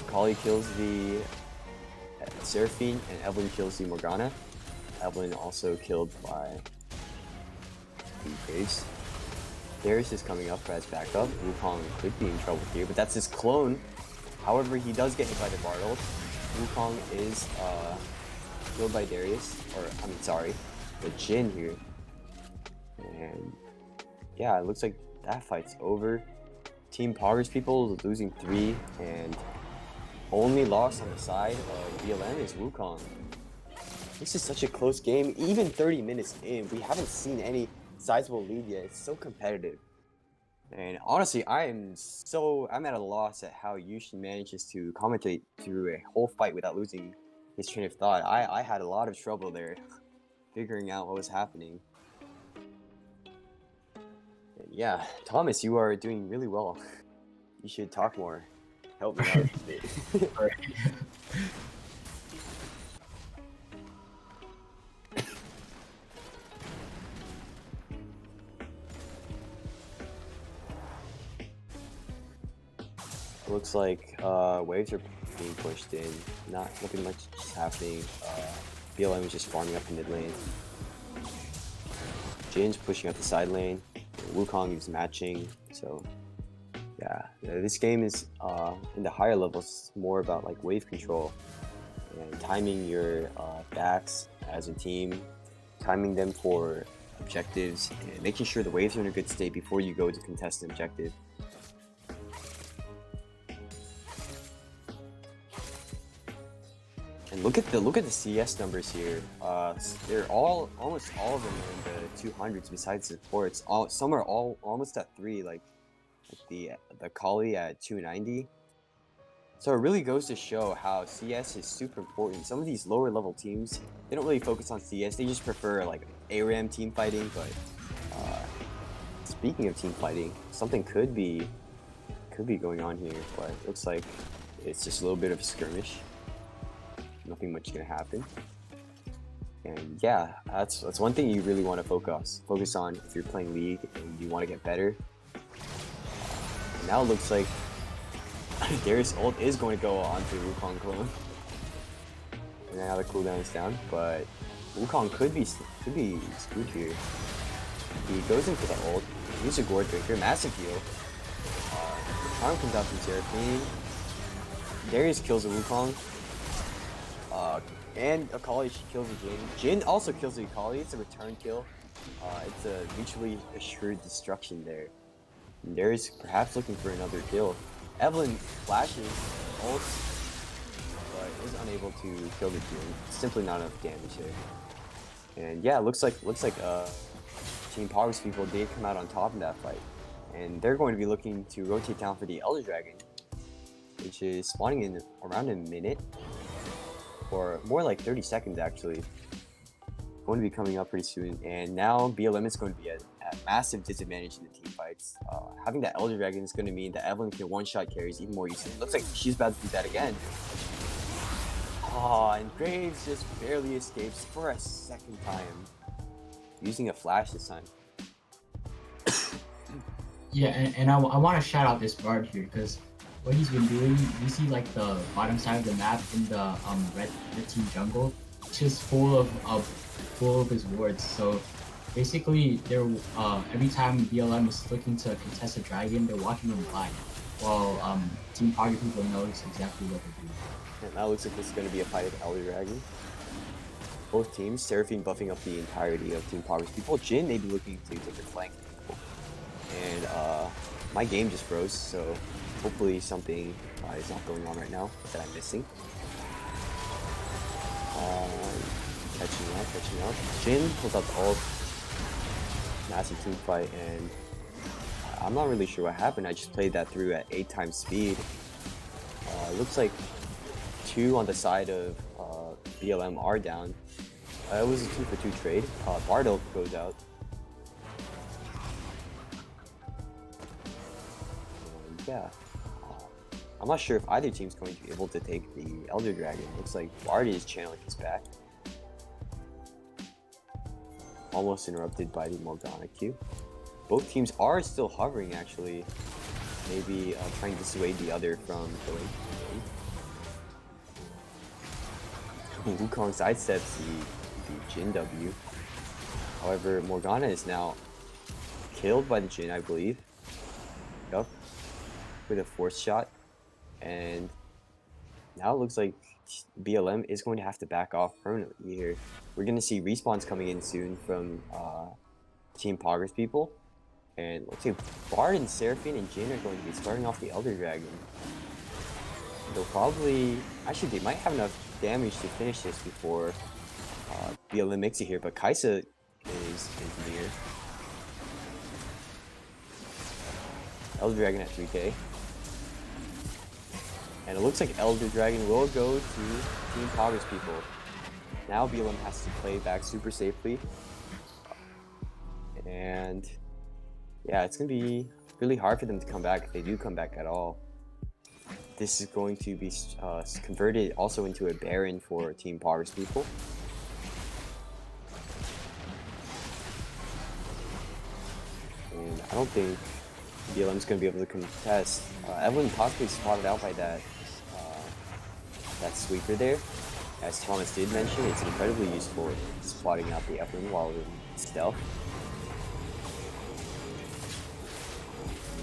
Kali kills the Seraphine, and Evelyn kills the Morgana. Evelyn also killed by the Graves. Darius is coming up as backup. Wukong could be in trouble here, but that's his clone. However, he does get hit by the Bard ult. Wukong is killed by Darius, the Jhin here. And yeah, it looks like that fight's over. Team Poggers people losing 3, and only loss on the side of BLM is Wukong. This is such a close game. Even 30 minutes in, we haven't seen any sizable lead yet. It's so competitive. And honestly, I'm at a loss at how Yushin manages to commentate through a whole fight without losing his train of thought. I had a lot of trouble there figuring out what was happening. And yeah, Thomas, you are doing really well. You should talk more. Help me out a bit. Looks like waves are being pushed in. Nothing much is happening. BLM is just farming up in mid lane. Jin's pushing up the side lane. Wukong is matching. So yeah, this game is in the higher levels more about like wave control and timing your backs as a team, timing them for objectives, and making sure the waves are in a good state before you go to contest an objective. And look at the CS numbers here. They're almost all of them are in the 200s besides supports. Some are all almost at 3, like the Kali at 290. So it really goes to show how CS is super important. Some of these lower level teams, they don't really focus on CS. They just prefer like ARAM team fighting. But speaking of team fighting, something could be going on here. But it looks like it's just a little bit of a skirmish. Nothing much gonna happen. And yeah, that's one thing you really want to focus on if you're playing League and you want to get better. And now it looks like Darius' ult is going to go onto Wukong clone. And now the cooldown is down, but Wukong could be screwed here. He goes in for the ult, uses a Gourd Drinker, massive heal. Charm comes out from Seraphine. Darius kills the Wukong. And Akali, she kills the Jhin. Jhin also kills the Akali. It's a return kill. It's a mutually assured destruction there. And Darius perhaps looking for another kill. Evelyn flashes, ults, but is unable to kill the Jhin. Simply not enough damage there. And yeah, looks like Team Poggers people did come out on top in that fight. And they're going to be looking to rotate down for the Elder Dragon, which is spawning in around a minute. Or more like 30 seconds actually. Going to be coming up pretty soon. And now BLM is going to be at massive disadvantage in the team fights. Having that Elder Dragon is going to mean that Evelyn can one-shot carries even more easily. Looks like she's about to do that again. And Graves just barely escapes for a second time. Using a flash this time. Yeah, and I want to shout out this Bard here because what he's been doing, you see like the bottom side of the map in the red team jungle, it's just full of full of his wards. So basically, they're every time BLM is looking to contest a dragon, they're walking him blind, while Team Party people knows exactly what they're doing. And that looks like this is going to be a fight of Elder Dragon. Both teams, Seraphine buffing up the entirety of Team Poggers people. Jin may be looking to take the flank. And my game just froze, so hopefully something is not going on right now that I'm missing. Catching up. Jin pulls out the ult. Massive team fight, and I'm not really sure what happened. I just played that through at 8 times speed. It looks like 2 on the side of BLM are down. It was a 2-for-2 trade. Bardo goes out. And yeah. I'm not sure if either team's going to be able to take the Elder Dragon. Looks like Bard is channeling his back. Almost interrupted by the Morgana Q. Both teams are still hovering, actually. Maybe trying to dissuade the other from going. Wukong sidesteps the Jin W. However, Morgana is now killed by the Jin, I believe. Yup. With a force shot. And now it looks like BLM is going to have to back off permanently here. We're going to see respawns coming in soon from Team Poggers people. And looks like Bard and Seraphine and Jin are going to be starting off the Elder Dragon. They'll probably... Actually, they might have enough damage to finish this before BLM makes it here, but Kaisa is engineer. Elder Dragon at 3k. And it looks like Elder Dragon will go to Team Poggers people. Now BLM has to play back super safely. And yeah, it's going to be really hard for them to come back if they do come back at all. This is going to be converted also into a Baron for Team Poggers people. And I don't think BLM's going to be able to contest. Evelyn possibly spotted out by that sweeper there. As Thomas did mention, it's incredibly useful in spotting out the Evelyn while in stealth.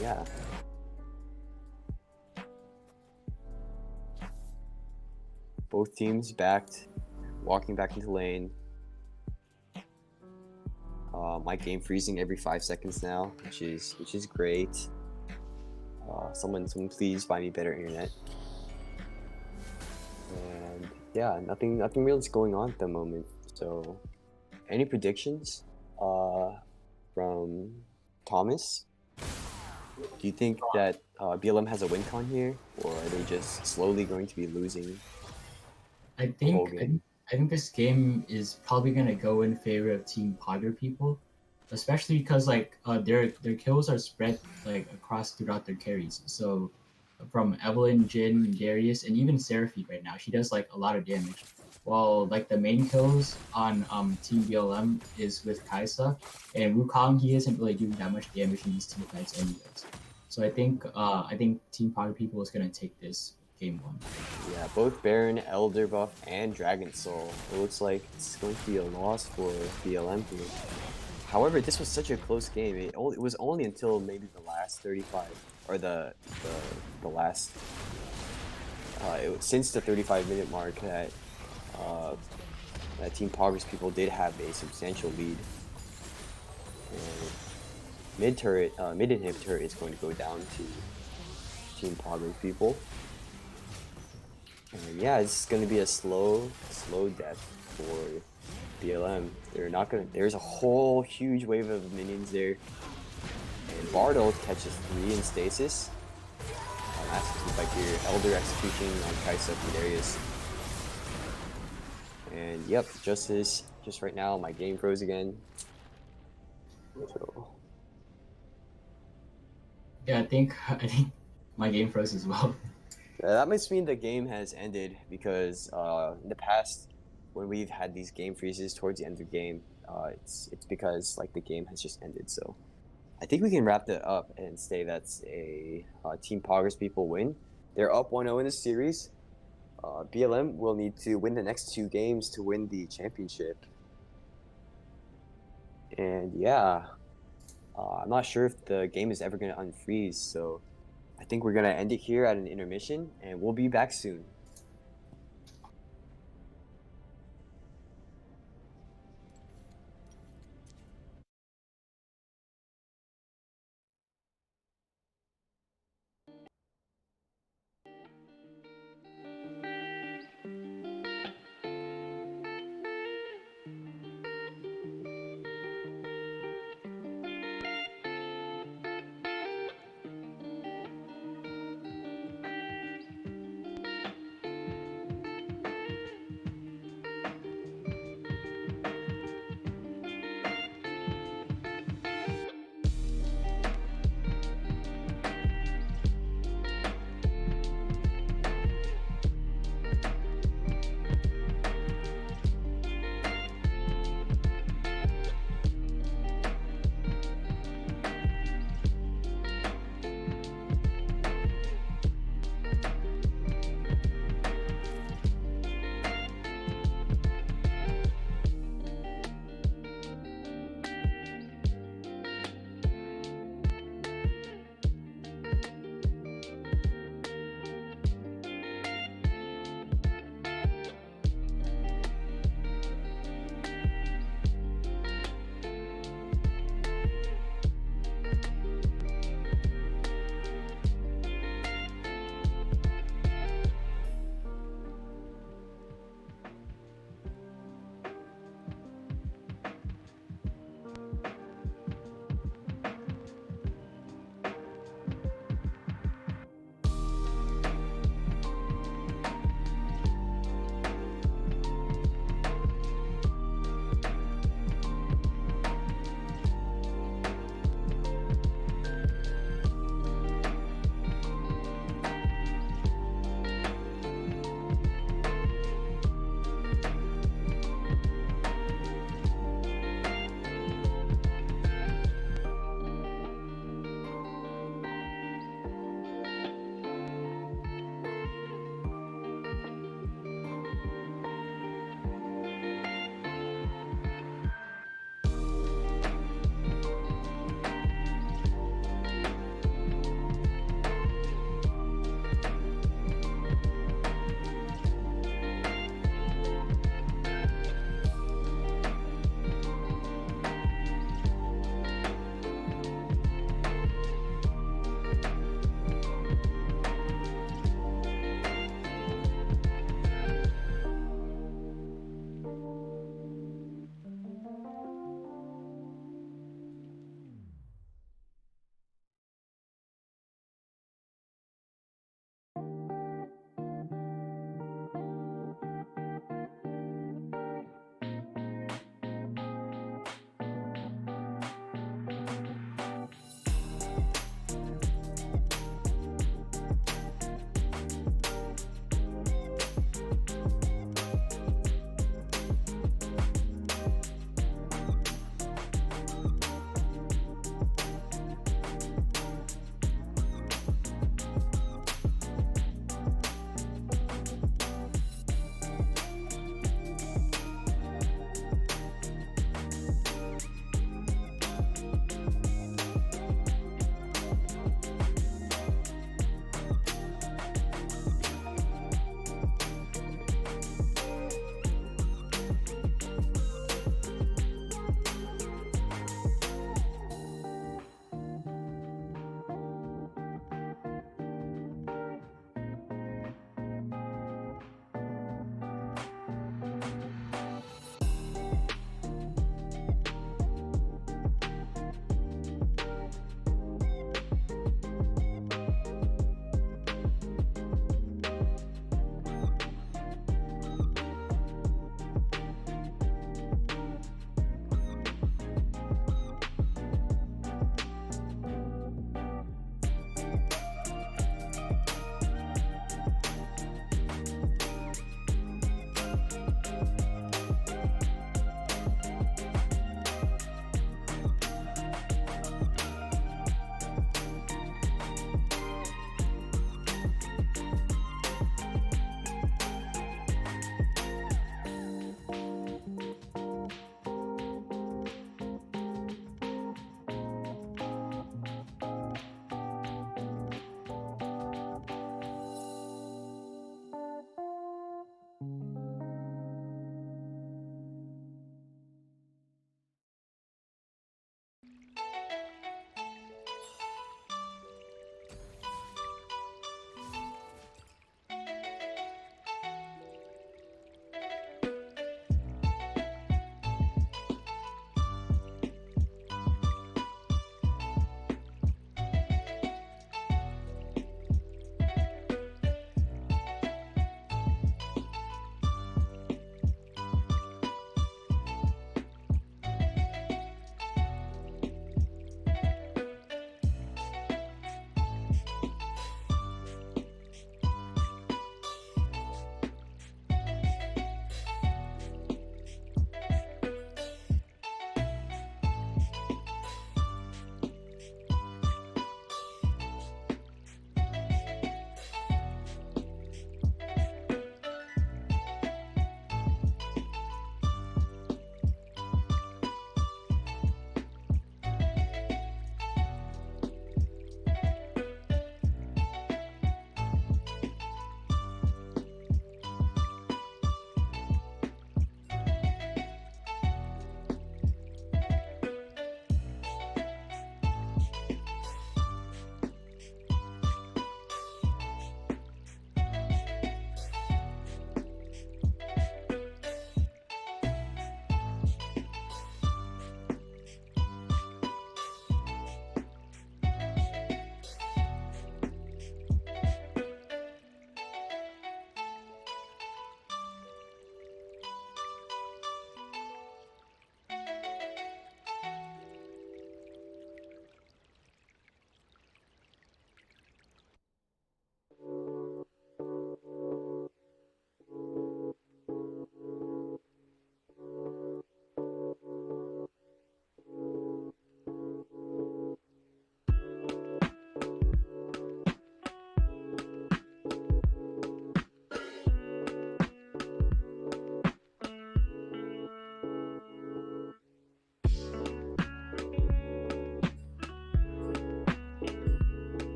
Yeah. Both teams walking back into lane. My game freezing every 5 seconds now, which is great. Someone please buy me better internet. And yeah, nothing really is going on at the moment. So, any predictions from Thomas? Do you think that BLM has a win con here, or are they just slowly going to be losing? I think this game is probably gonna go in favor of Team Pogger people, especially because like their kills are spread like across throughout their carries. So from Evelyn, Jin, Darius, and even Seraphine right now, she does like a lot of damage. While like the main kills on Team BLM is with Kaisa, and Wukong, he isn't really doing that much damage in these team fights anyways. So I think Team Pogger people is gonna take this game 1. Yeah, both Baron, Elder Buff, and Dragon Soul. It looks like it's going to be a loss for BLM here. However, this was such a close game. It was only until maybe the last 35, or the last since the 35-minute mark that Team Poggers people did have a substantial lead. And mid inhib turret is going to go down to Team Poggers people. And yeah, it's going to be a slow death for BLM. There's a whole huge wave of minions there. And Bardo catches 3 in stasis. Massive team fight here. Elder execution on Kaisa from Darius. And yep, just right now, my game froze again. So yeah, I think my game froze as well. That must mean the game has ended, because in the past, when we've had these game freezes towards the end of the game, it's because like the game has just ended. So I think we can wrap that up and say that's a Team Poggers people win. They're up 1-0 in the series. BLM will need to win the next 2 games to win the championship. And yeah, I'm not sure if the game is ever going to unfreeze, so I think we're going to end it here at an intermission, and we'll be back soon.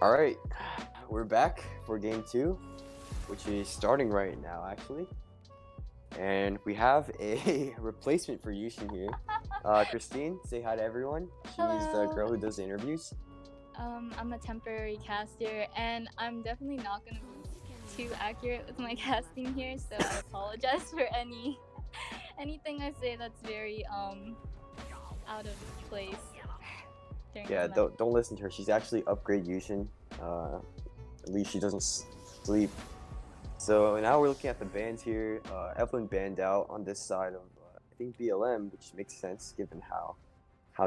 All right, we're back for game 2, which is starting right now, actually. And we have a replacement for Yushin here. Christine, say hi to everyone. She's the Hello. girl who does the interviews. I'm a temporary caster, and I'm definitely not gonna be too accurate with my casting here, so I apologize for anything I say that's very out of place. During Yeah, the don't listen to her. She's actually upgrade Yushin. At least she doesn't sleep. So now we're looking at the bans here. Evelyn banned out on this side of I think BLM, which makes sense given how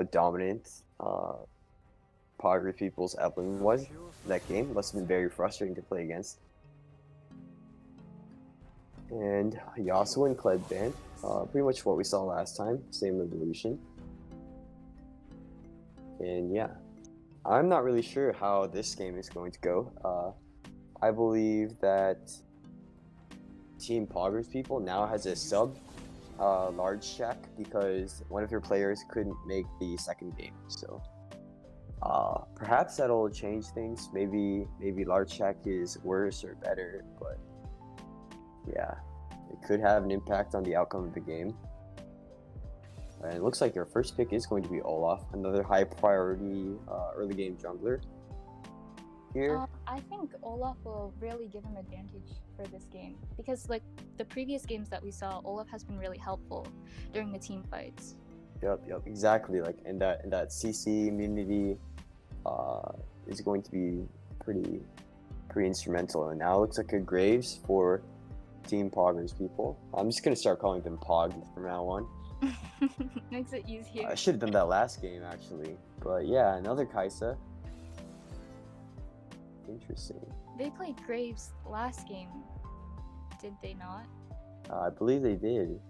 dominant POG people's Evelyn was in that game. Must have been very frustrating to play against. And Yasuo and Kled banned. Pretty much what we saw last time. Same evolution. And yeah, I'm not really sure how this game is going to go. I believe that Team Poggers people now has a sub large shack because one of your players couldn't make the second game. So perhaps that'll change things. Maybe large shack is worse or better, but yeah, it could have an impact on the outcome of the game. And it looks like your first pick is going to be Olaf, another high priority early game jungler here. I think Olaf will really give him advantage for this game because, like the previous games that we saw, Olaf has been really helpful during the team fights. Yep, exactly. Like in that CC immunity is going to be pretty instrumental. And now it looks like a Graves for Team Poggers people. I'm just gonna start calling them Pog from now on. Makes it easier. I should have done that last game actually, but yeah, another Kaisa. Interesting. They played Graves last game, did they not? I believe they did.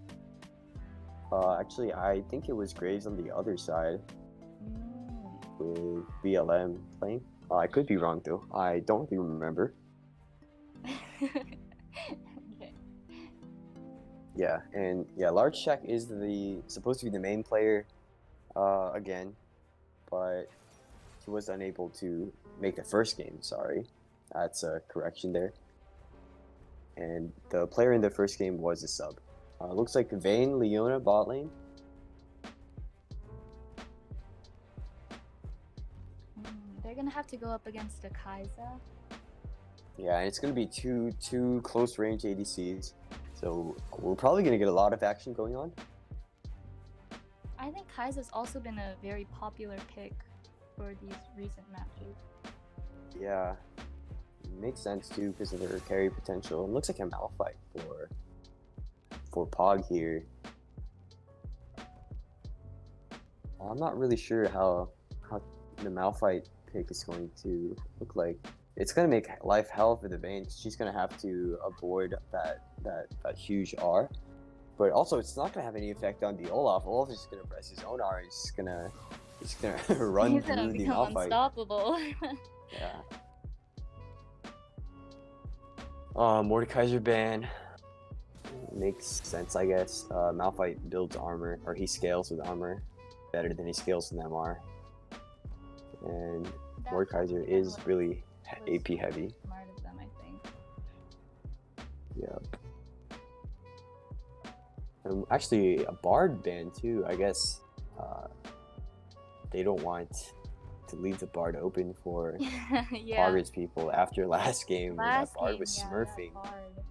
Actually, I think it was Graves on the other side with BLM playing. I could be wrong though. I don't really remember. Okay. Yeah, and yeah, Large Shack is supposed to be the main player again, but he was unable to make the first game. Sorry, that's a correction there. And the player in the first game was a sub. Looks like Vayne, Leona bot lane. They're gonna have to go up against a Kaisa. Yeah, and it's gonna be two close range ADCs, so we're probably gonna get a lot of action going on. I think Kaisa's also been a very popular pick for these recent matches. Yeah, makes sense too because of their carry potential. It looks like a Malphite for Pog here. I'm not really sure how the Malphite pick is going to look like. It's gonna make life hell for the Vayne because she's gonna have to avoid that huge R. But also, it's not gonna have any effect on the Olaf. Olaf is just gonna press his own R. He's gonna run He's through gonna the become Malphite. unstoppable. Yeah. Mordekaiser ban makes sense, I guess. Malphite builds armor, or he scales with armor better than he scales with MR. And Mordekaiser is really AP heavy. Smart of them, I think. Yep. Actually, a Bard ban too. I guess they don't want to leave the Bard open for Yeah. Poggers people after last game where that Bard game, was yeah, smurfing. that Bard.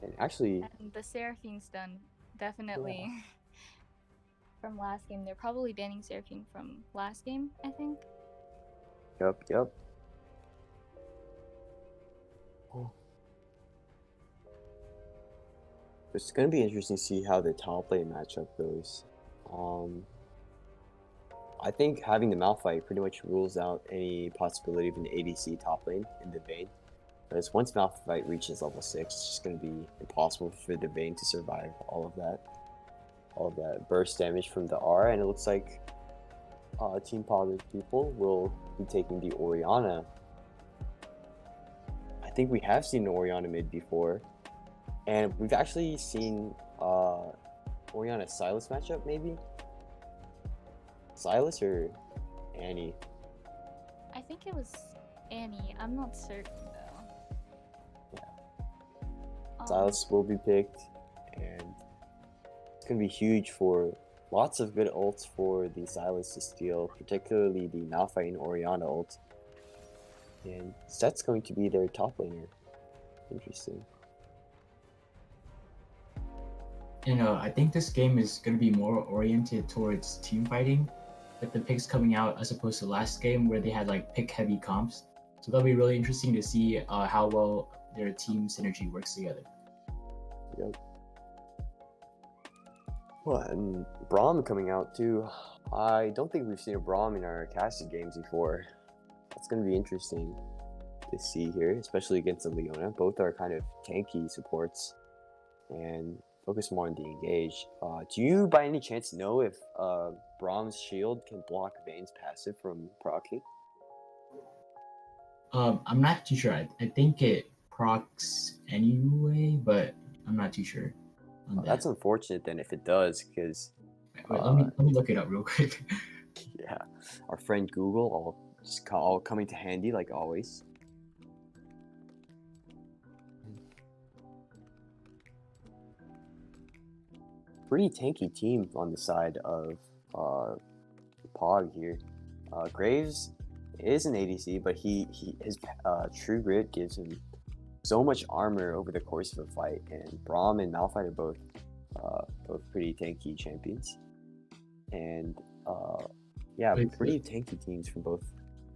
And actually, And the Seraphine stun, definitely. Yeah. From last game. They're probably banning Seraphine from last game, I think. Yep. Oh. It's gonna be interesting to see how the top lane matchup goes. I think having the Malphite pretty much rules out any possibility of an ADC top lane in the Vayne. Because once Malphite reaches level 6, it's just going to be impossible for the Vayne to survive all of that burst damage from the R. And it looks like Team Poggers people will be taking the Orianna. I think we have seen an Orianna mid before. And we've actually seen Orianna Sylas matchup, maybe? Silas or Annie? I think it was Annie. I'm not certain though. Silas will be picked, and it's gonna be huge for lots of good ults for the Silas to steal, particularly the Malphite and Orianna ult. And Set's going to be their top laner. Interesting. I think this game is going to be more oriented towards team fighting, with the picks coming out as opposed to last game where they had like pick heavy comps. So that'll be really interesting to see how well their team synergy works together. Yep. Well, and Braum coming out too. I don't think we've seen a Braum in our casted games before. That's going to be interesting to see here, especially against the Leona. Both are kind of tanky supports and focus more on the engage. Do you by any chance know if Braum's shield can block Vayne's passive from proccing? I'm not too sure. I think it procs anyway, but I'm not too sure on that. That's unfortunate then if it does, because Wait, let me look it up real quick. yeah, our friend Google all coming to handy like always. Pretty tanky team on the side of POG here. Graves is an ADC, but his True Grit gives him so much armor over the course of a fight, and Braum and Malphite are both pretty tanky champions, and pretty tanky teams from both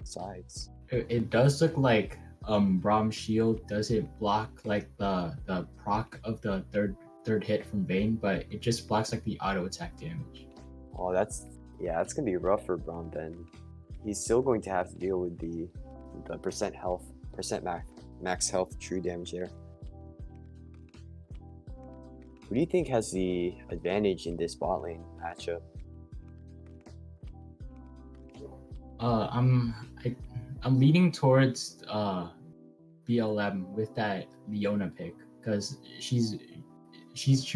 sides. It does look like Braum's shield doesn't block like the proc of the third hit from Vayne, but it just blocks like the auto attack damage. Oh, that's gonna be rough for Braum then. He's still going to have to deal with the percent max health true damage there. Who do you think has the advantage in this bot lane matchup? I'm leaning towards BLM with that Leona pick because she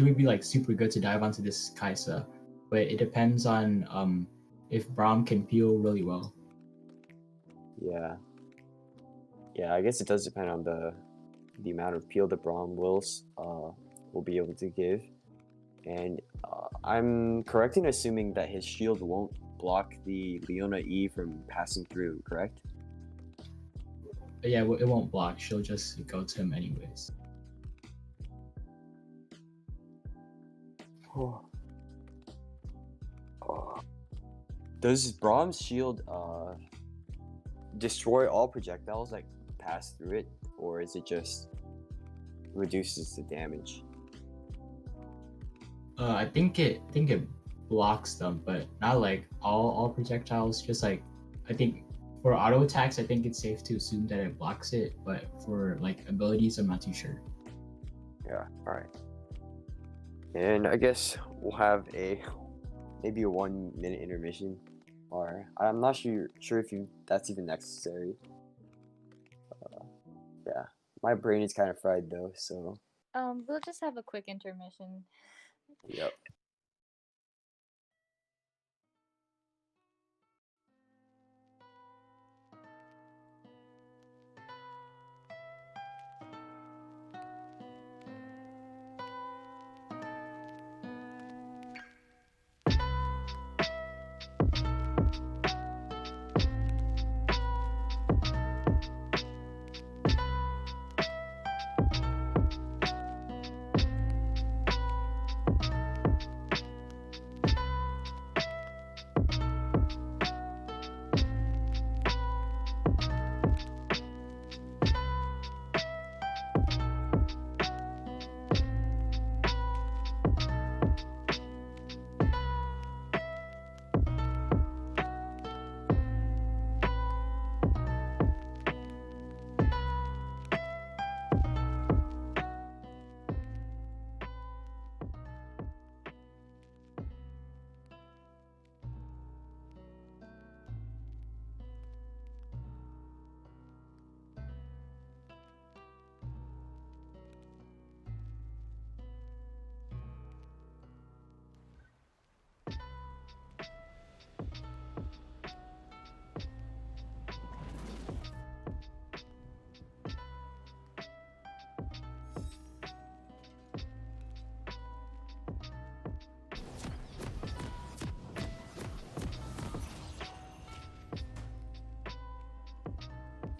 would be like super good to dive onto this Kai'Sa, but it depends on if Braum can peel really well. Yeah, I guess it does depend on the amount of peel that Braum will be able to give, and I'm correct in assuming that his shield won't block the Leona E from passing through, correct? But yeah, it won't block. She'll just go to him anyways. Does Braum's shield destroy all projectiles that pass through it, or is it just reduces the damage? I think it blocks them, but not like all projectiles. Just like I think for auto attacks, I think it's safe to assume that it blocks it, but for like abilities, I'm not too sure. Yeah, all right. And I guess we'll have maybe a 1 minute intermission, or I'm not sure if that's even necessary. Yeah, my brain is kind of fried though, so. We'll just have a quick intermission. Yep.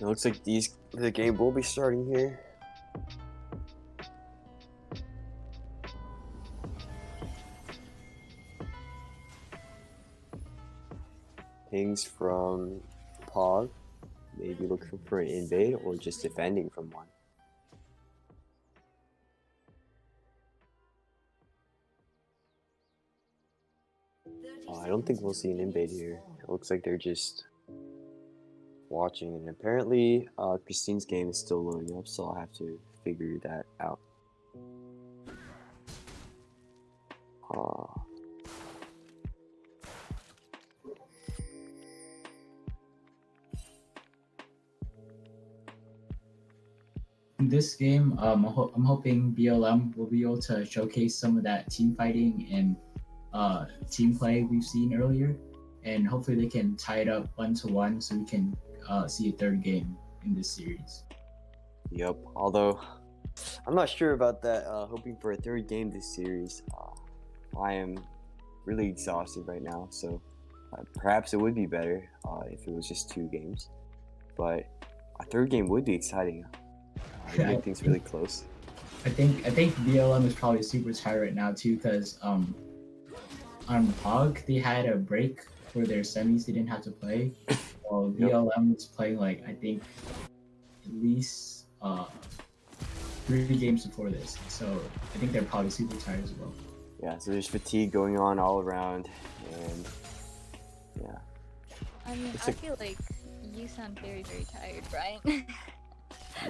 It looks like the game will be starting here. Pings from POG, maybe looking for an invade or just defending from one. I don't think we'll see an invade here. It looks like they're just watching, and apparently Christine's game is still loading up, so I'll have to figure that out. In this game, I'm hoping BLM will be able to showcase some of that team fighting and team play we've seen earlier, and hopefully they can tie it up 1-1 so we can see a third game in this series. Yep, although I'm not sure about that, hoping for a third game this series. I am really exhausted right now, so perhaps it would be better if it was just 2 games, but a third game would be exciting. Yeah, make things really close. I think BLM is probably super tired right now too, because on POG they had a break for their semis; they didn't have to play. While BLM is playing like I think at least 3 games before this, so I think they're probably super tired as well. Yeah, so there's fatigue going on all around, and yeah. I mean, I feel like you sound very, very tired, Brian.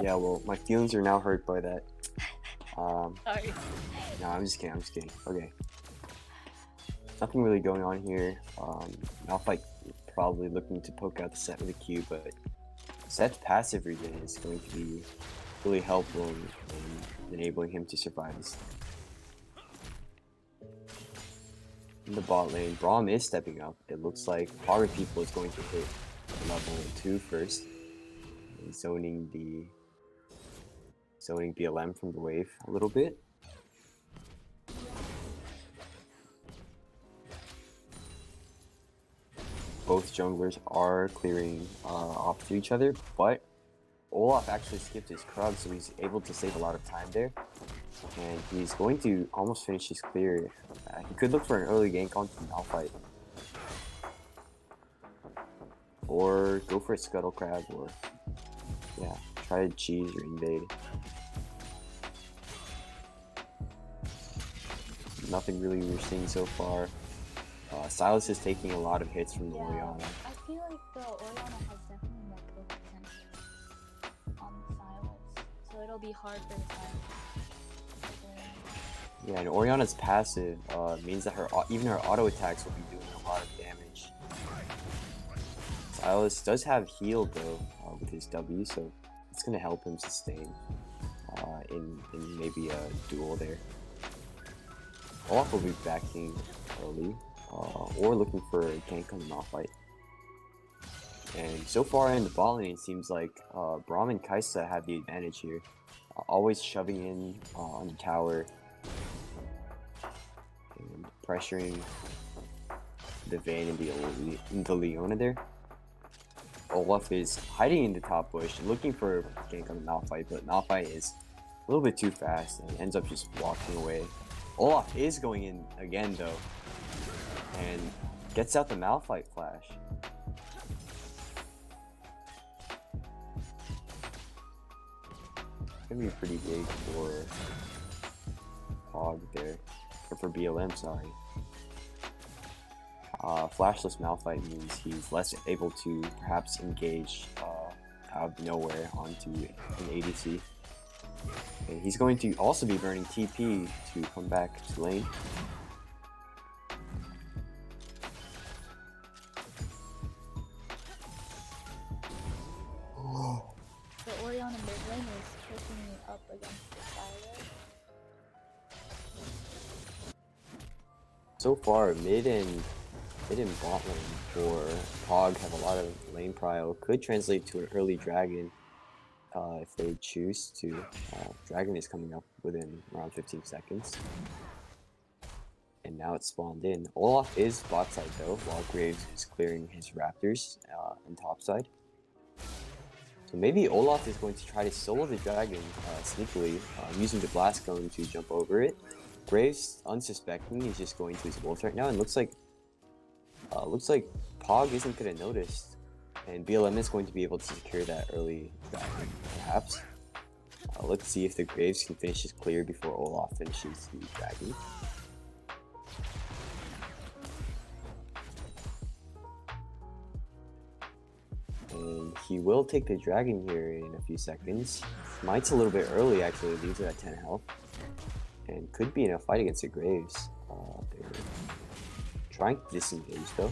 Yeah, well, my feelings are now hurt by that. Sorry. No, I'm just kidding. Okay. Nothing really going on here. Malphite probably looking to poke out the set with a Q, but Set's passive regen is going to be really helpful in enabling him to survive this. In the bot lane, Braum is stepping up. It looks like Power People is going to hit level 2 first. Zoning BLM from the wave a little bit. Both junglers are clearing off to each other, but Olaf actually skipped his Krug, so he's able to save a lot of time there. And he's going to almost finish his clear. He could look for an early gank onto Malphite. Or go for a Scuttle Crab, or yeah, try to cheese or invade. Nothing really we're seeing so far. Silas is taking a lot of hits from the Orianna. I feel like the Orianna has definitely more kill potential on Silas, so it'll be hard for the Silas. Yeah, and Orianna's passive means that even her auto attacks will be doing a lot of damage. Silas does have heal though with his W, so it's gonna help him sustain in maybe a duel there. Olaf will be backing early or looking for a gank on the Malphite. And so far in the bot lane, it seems like Braum and Kaisa have the advantage here, always shoving in on the tower and pressuring the Vayne and the Leona there. Olaf is hiding in the top bush, looking for a gank on the Malphite, but Malphite is a little bit too fast and ends up just walking away. Olaf is going in again though, and gets out the Malphite flash. It's gonna be pretty big for POG there, or for BLM, sorry. Flashless Malphite means he's less able to perhaps engage out of nowhere onto an ADC. And he's going to also be burning TP to come back to lane. The Orianna mid lane is pushing me up against the Silas. So far, mid and bot lane for POG have a lot of lane prio. Could translate to an early dragon if they choose to. Dragon is coming up within around 15 seconds. And now it's spawned in. Olaf is bot side though, while Graves is clearing his raptors on top side. So maybe Olaf is going to try to solo the dragon sneakily, using the blast cone to jump over it. Graves, unsuspecting, he's just going to his wolf right now, and looks like POG isn't gonna notice, and BLM is going to be able to secure that early dragon, perhaps. Let's see if the Graves can finish his clear before Olaf finishes the dragon. And he will take the dragon here in a few seconds. Might's a little bit early actually, leaves it at 10 health. And could be in a fight against the Graves. They're trying to disengage though.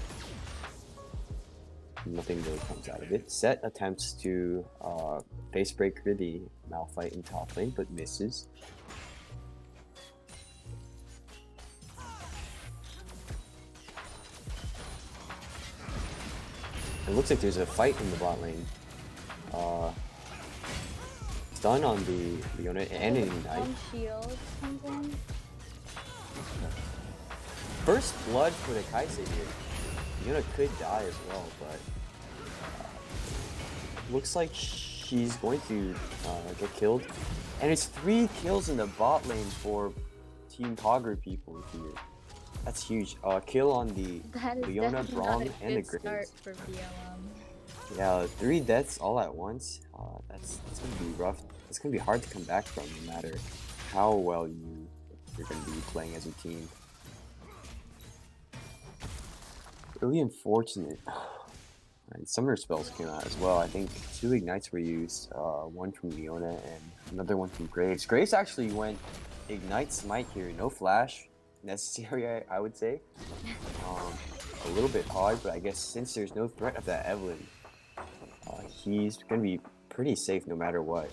Nothing really comes out of it. Set attempts to facebreaker the Malphite in top lane, but misses. It looks like there's a fight in the bot lane. Stun on the Leona and an Ignite. Shield comes in. First blood for the Kaisa here. Leona could die as well, but looks like she's going to get killed. And it's 3 kills in the bot lane for Team Togger people here. That's huge. Kill on the Leona, Braum, and the Graves. For BLM. Yeah, 3 deaths all at once. That's gonna be rough. It's gonna be hard to come back from, no matter how well you're gonna be playing as a team. Really unfortunate. And summoner spells came out as well. I think 2 ignites were used. One from Leona and another one from Graves. Graves actually went ignite smite here. No flash necessary, I would say. A little bit hard, but I guess since there's no threat of that Evelyn, he's gonna be pretty safe no matter what.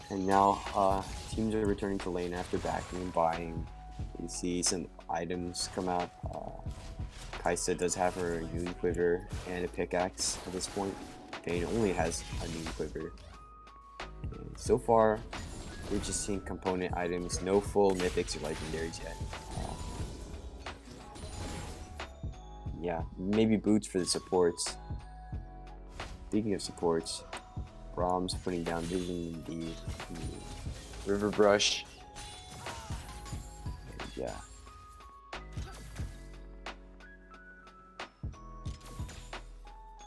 And now teams are returning to lane after backing and buying. You see some items come out. Kaisa does have her Noon Quiver and a pickaxe at this point. Vayne only has a Noon Quiver. And so far, we're just seeing component items, no full mythics or legendaries yet. Yeah, maybe boots for the supports. Speaking of supports, Braum's putting down Vision in the River Brush. And yeah.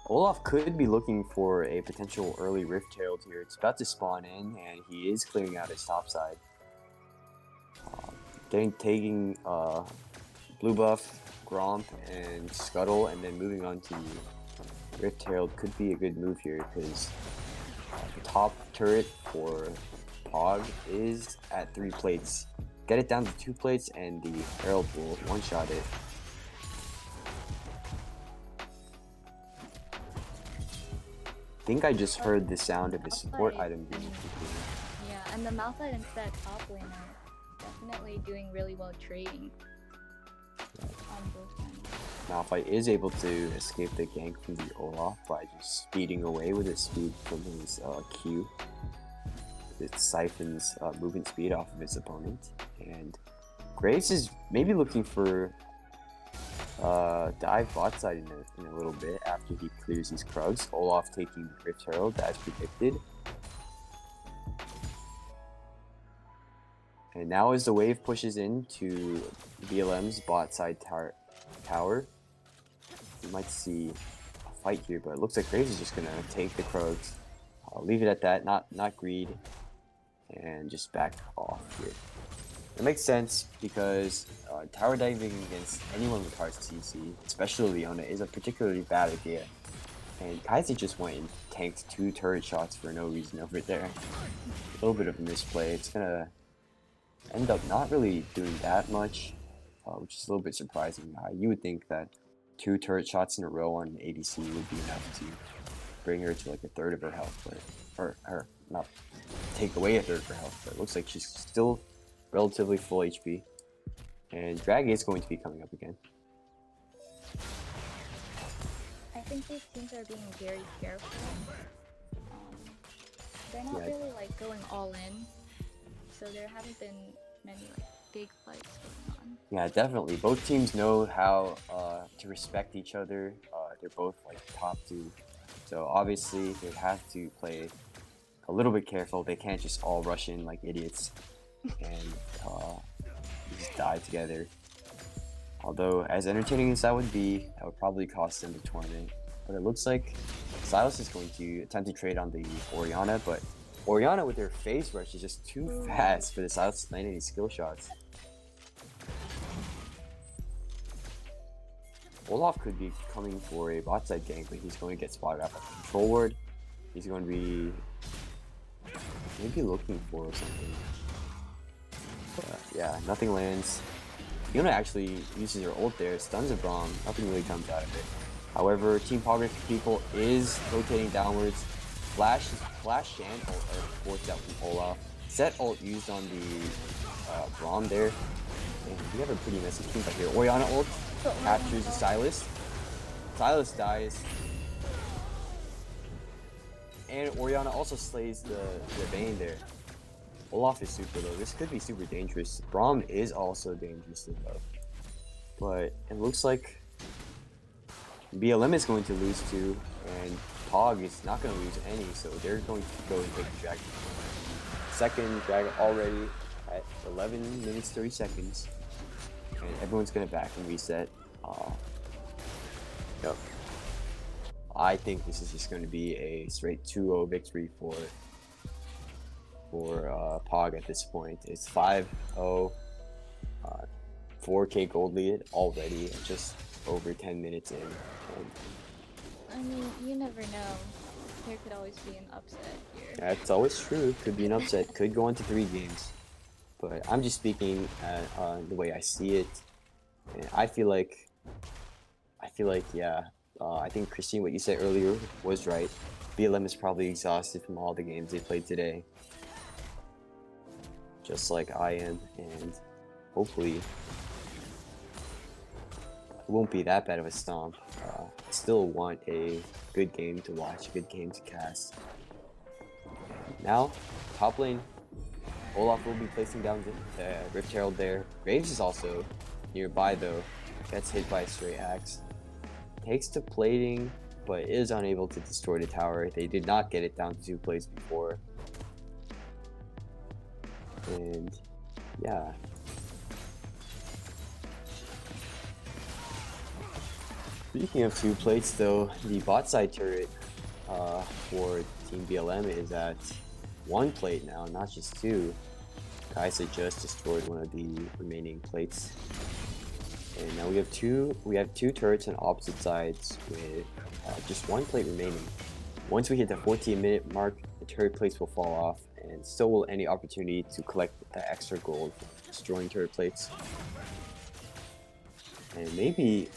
Olaf could be looking for a potential early Rift Herald here. It's about to spawn in, and he is clearing out his top side. Taking blue buff, Gromp, and Scuttle, and then moving on to Rift Herald could be a good move here, because the top turret for POG is at 3 plates. Get it down to 2 plates, and the Herald will one-shot it. I think I just heard the sound of a support item being completed. Yeah, and the Malphite and that top lane are definitely doing really well trading on both ends. Malphite is able to escape the gank from the Olaf by just speeding away with his speed from his Q. It siphons movement speed off of his opponent. And Graves is maybe looking for dive bot side in a little bit after he clears these Krugs. Olaf taking Rift Herald as predicted. And now as the wave pushes into BLM's bot side tower, you might see a fight here, but it looks like Graves is just gonna take the Krugs. I'll leave it at that, not greed, and just back off here. It makes sense because tower diving against anyone with hard CC, especially Leona, is a particularly bad idea. And Kaisa just went and tanked 2 turret shots for no reason over there. A little bit of a misplay. It's gonna end up not really doing that much, which is a little bit surprising. You would think that 2 turret shots in a row on ADC would be enough to bring her to like a third of her health, or not take away a third of her health, but it looks like she's still relatively full HP. And Drag is going to be coming up again. I think these teams are being very careful. They're not really like going all in, so there haven't been many like big fights going on. Yeah, definitely. Both teams know how to respect each other. they're both like top 2. So obviously they have to play a little bit careful. They can't just all rush in like idiots and just die together. Although, as entertaining as that would be, that would probably cost them the tournament. But it looks like Silas is going to attempt to trade on the Orianna, but Orianna with her phase rush is just too fast for the Silas to land any skill shots. Olaf could be coming for a bot side gank, but he's going to get spotted out by the control ward. He's going to be maybe looking for something. But yeah, nothing lands. Fiona actually uses her ult there, stuns a Braum, nothing really comes out of it. However, Team POG people is rotating downwards. Flash and ult are forced out from Olaf. Set ult used on the Braum there. And we have a pretty messy team right here. Orianna ult captures the Silas. Silas dies. And Orianna also slays the Vayne there. Olaf is super low. This could be super dangerous. Braum is also dangerously low. But it looks like BLM is going to lose 2, and POG is not going to lose any, so they're going to go and take the dragon. Second dragon already at 11 minutes 30 seconds. And everyone's going to back and reset. Yep. I think this is just going to be a straight 2-0 victory for POG at this point. It's 5-0, 4k gold lead already, just over 10 minutes in. And I mean, you never know. There could always be an upset here. that's always true. Could be an upset. Could go into 3 games. But I'm just speaking the way I see it. And I feel like, yeah. I think Christine, what you said earlier was right. BLM is probably exhausted from all the games they played today. Just like I am, and hopefully it won't be that bad of a stomp. I still want a good game to watch, a good game to cast. Now, top lane, Olaf will be placing down the Rift Herald there. Graves is also nearby though, gets hit by a stray axe. Takes to plating, but is unable to destroy the tower. They did not get it down to 2 plays before. And yeah. Speaking of 2 plates though, the bot side turret for Team BLM is at 1 plate now, not just 2. Kaisa just destroyed one of the remaining plates. And now we have two turrets on opposite sides with just 1 plate remaining. Once we hit the 14-minute mark, the turret plates will fall off, and so will any opportunity to collect the extra gold from destroying turret plates. And maybe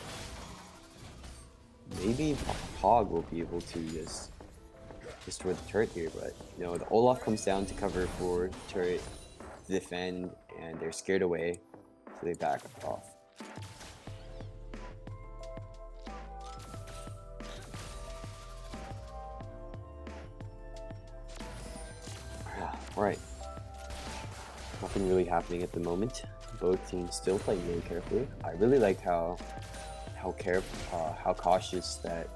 POG will be able to just destroy the turret here, but no, the Olaf comes down to cover for the turret to defend, and they're scared away, so they back off. Right. Nothing really happening at the moment. Both teams still playing really carefully. I really like how cautious that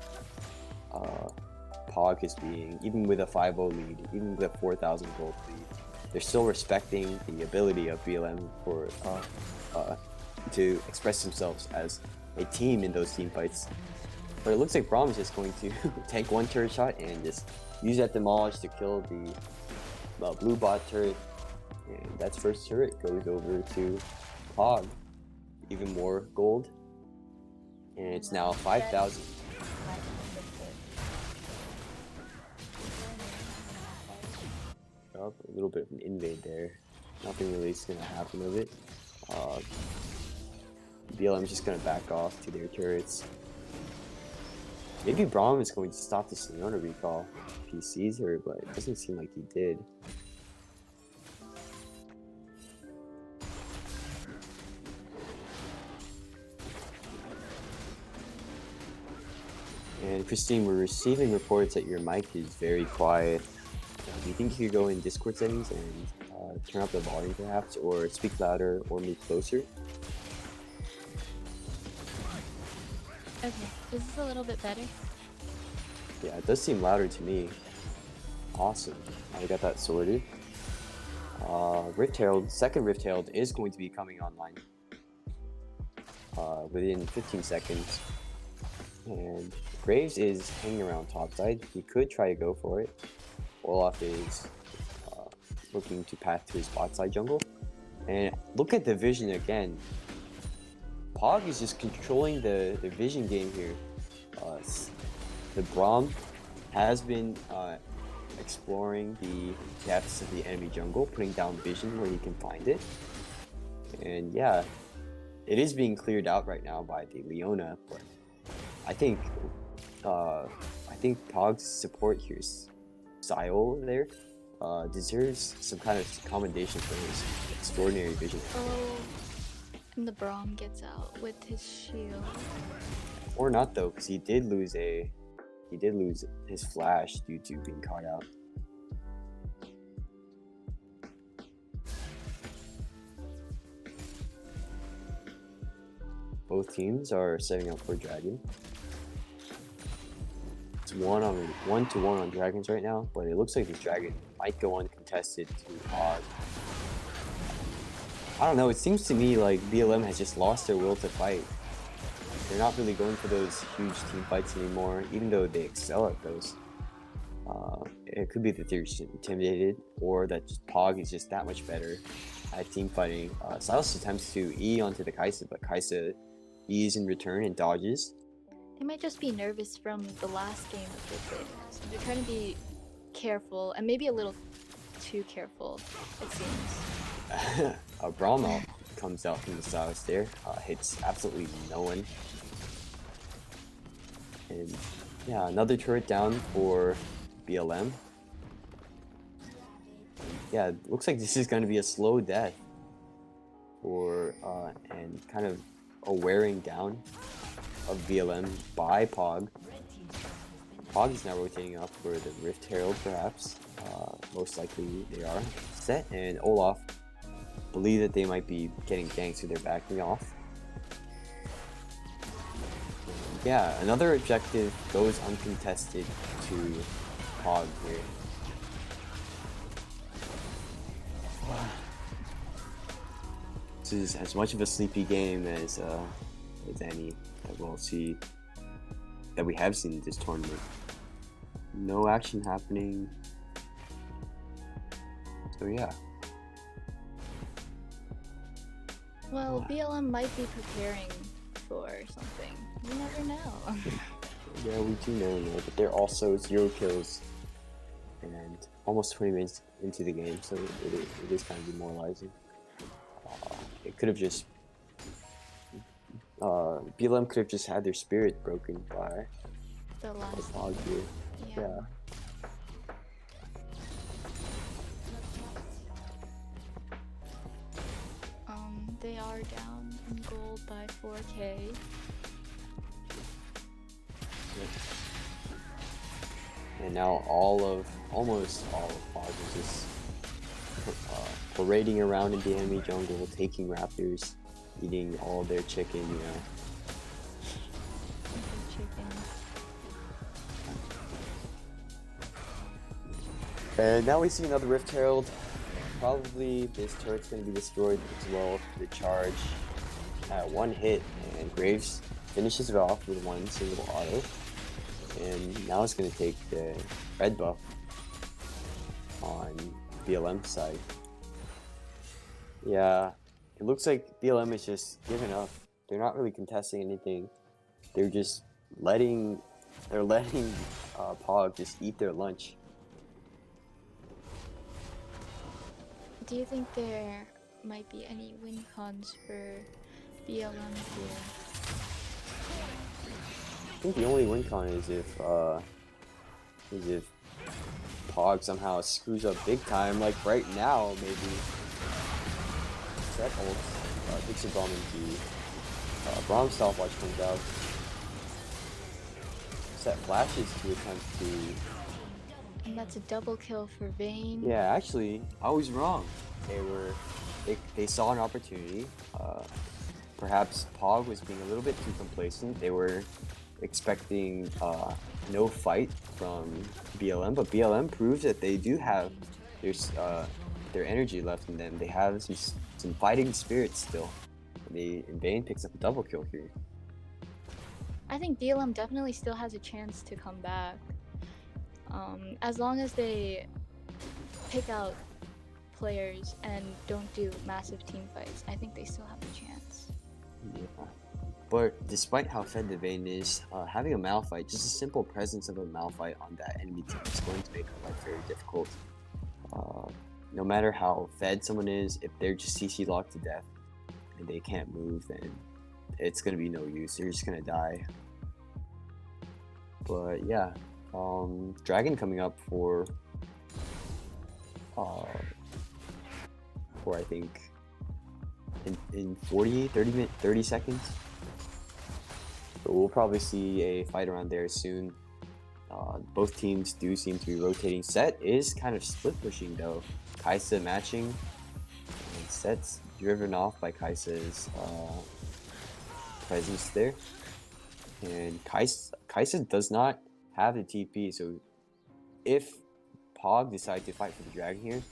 POG is being, even with a 5-0 lead, even with a 4,000 gold lead. They're still respecting the ability of BLM for to express themselves as a team in those team fights. But it looks like Braum is just going to tank 1 turret shot and just use that demolish to kill the blue bot turret, and that's first turret goes over to POG. Even more gold, and it's now 5,000. Up a little bit of an invade there. Nothing really is gonna happen of it. BLM is just gonna back off to their turrets. Maybe Braum is going to stop the Leona recall if he sees her, but it doesn't seem like he did. And Christine, we're receiving reports that your mic is very quiet. Do you think you could go in Discord settings and turn up the volume perhaps, or speak louder or move closer? Okay, is this a little bit better? Yeah, it does seem louder to me. Awesome. I got that sorted. Rift Herald, second Rift Herald is going to be coming online within 15 seconds. And Graves is hanging around topside. He could try to go for it. Olaf is looking to path to his bot side jungle. And look at the vision again. POG is just controlling the vision game here. The Braum has been exploring the depths of the enemy jungle, putting down vision where he can find it. And yeah, it is being cleared out right now by the Leona, but I think POG's support here, Sile there, deserves some kind of commendation for his extraordinary vision. Oh, and the Braum gets out with his shield. Or not though, because he did lose his flash due to being caught out. Both teams are setting up for Dragon. It's 1-1 on Dragons right now, but it looks like this Dragon might go uncontested to POG. I don't know, it seems to me like BLM has just lost their will to fight. They're not really going for those huge team fights anymore, even though they excel at those. It could be that they're just intimidated, or that just POG is just that much better at team fighting. Silas attempts to E onto the Kaisa, but Kaisa E's in return and dodges. They might just be nervous from the last game that they played. So they're trying to be careful, and maybe a little too careful, it seems. Braumel comes out from the Silas there, hits absolutely no one. And yeah, another turret down for BLM. Yeah, it looks like this is going to be a slow death for and kind of a wearing down of BLM by POG. POG is now rotating up for the Rift Herald, perhaps. Most likely they are set, and Olaf believe that they might be getting ganked, so they're backing off. Yeah, another objective goes uncontested to POG here. This is as much of a sleepy game as any that we have seen in this tournament. No action happening. So yeah. Well, BLM might be preparing for something. You never know. Yeah, we do never know, but they're also 0 kills and almost 20 minutes into the game, so it is kind of demoralizing. It could have just BLM could have just had their spirit broken by The last POG here. Yeah. They are down in gold by 4K. And now almost all of POG is just parading around in the enemy jungle, taking raptors, eating all their chicken, you know. And now we see another Rift Herald. Probably this turret's going to be destroyed as well. The charge at one hit, and Graves finishes it off with one single auto. And now it's going to take the red buff on BLM's side. Yeah, it looks like BLM is just giving up. They're not really contesting anything. They're just letting POG just eat their lunch. Do you think there might be any win cons for BLM here? I think the only win con is if POG somehow screws up big time, like right now maybe. Set ults, takes a bomb into Braum stopwatch comes out. Set flashes to attempt to. And that's a double kill for Vayne. Yeah, actually, I was wrong. They saw an opportunity. perhaps POG was being a little bit too complacent. They were expecting no fight from BLM, but BLM proves that they do have their energy left in them. They have some fighting spirit still. And Vayne picks up a double kill here. I think BLM definitely still has a chance to come back. As long as they pick out players and don't do massive team fights, I think they still have a chance. Yeah. But despite how fed the Vayne is, having a Malphite, just a simple presence of a Malphite on that enemy team is going to make our life very difficult. No matter how fed someone is, if they're just CC locked to death and they can't move, then it's going to be no use. They're just going to die. But yeah, Dragon coming up for I think in 30 seconds. So we'll probably see a fight around there soon. Both teams do seem to be rotating. Set is kind of split pushing though. Kaisa matching, and Set's driven off by Kaisa's presence there. And Kaisa does not have the TP, so if POG decides to fight for the Dragon here,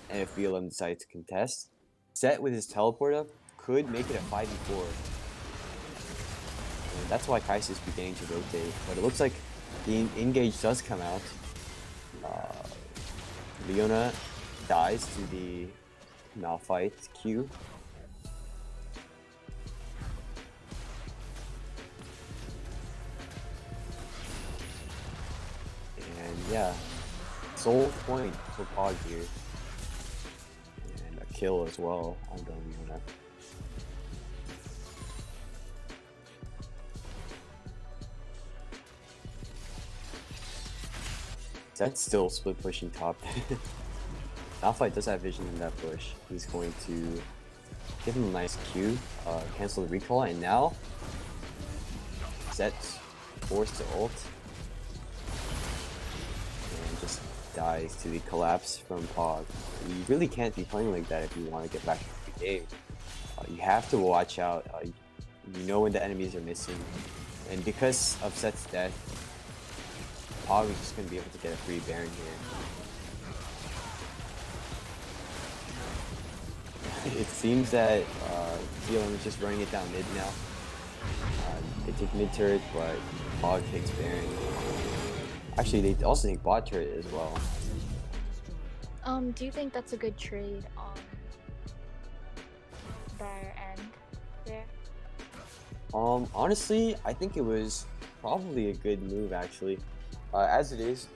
and if BLM decides to contest, Set with his teleport up could make it a 5v4. And that's why Kaisa is beginning to rotate. But it looks like the engage does come out. Leona dies to the Malphite Q. And yeah, sole point for POG here. And a kill as well on the Leona. That's still split pushing top. Malphite does have vision in that push. He's going to give him a nice Q, cancel the recall, and now Set's forced to ult and just dies to the collapse from POG. You really can't be playing like that if you want to get back into the game. You have to watch out. You know when the enemies are missing, and because of Set's death, POG is just going to be able to get a free Baron here. It seems that BLM is just running it down mid now. They take mid turret, but POG takes Baron. Actually, they also take bot turret as well. Do you think that's a good trade on their end there? Honestly, I think it was probably a good move actually. As it is,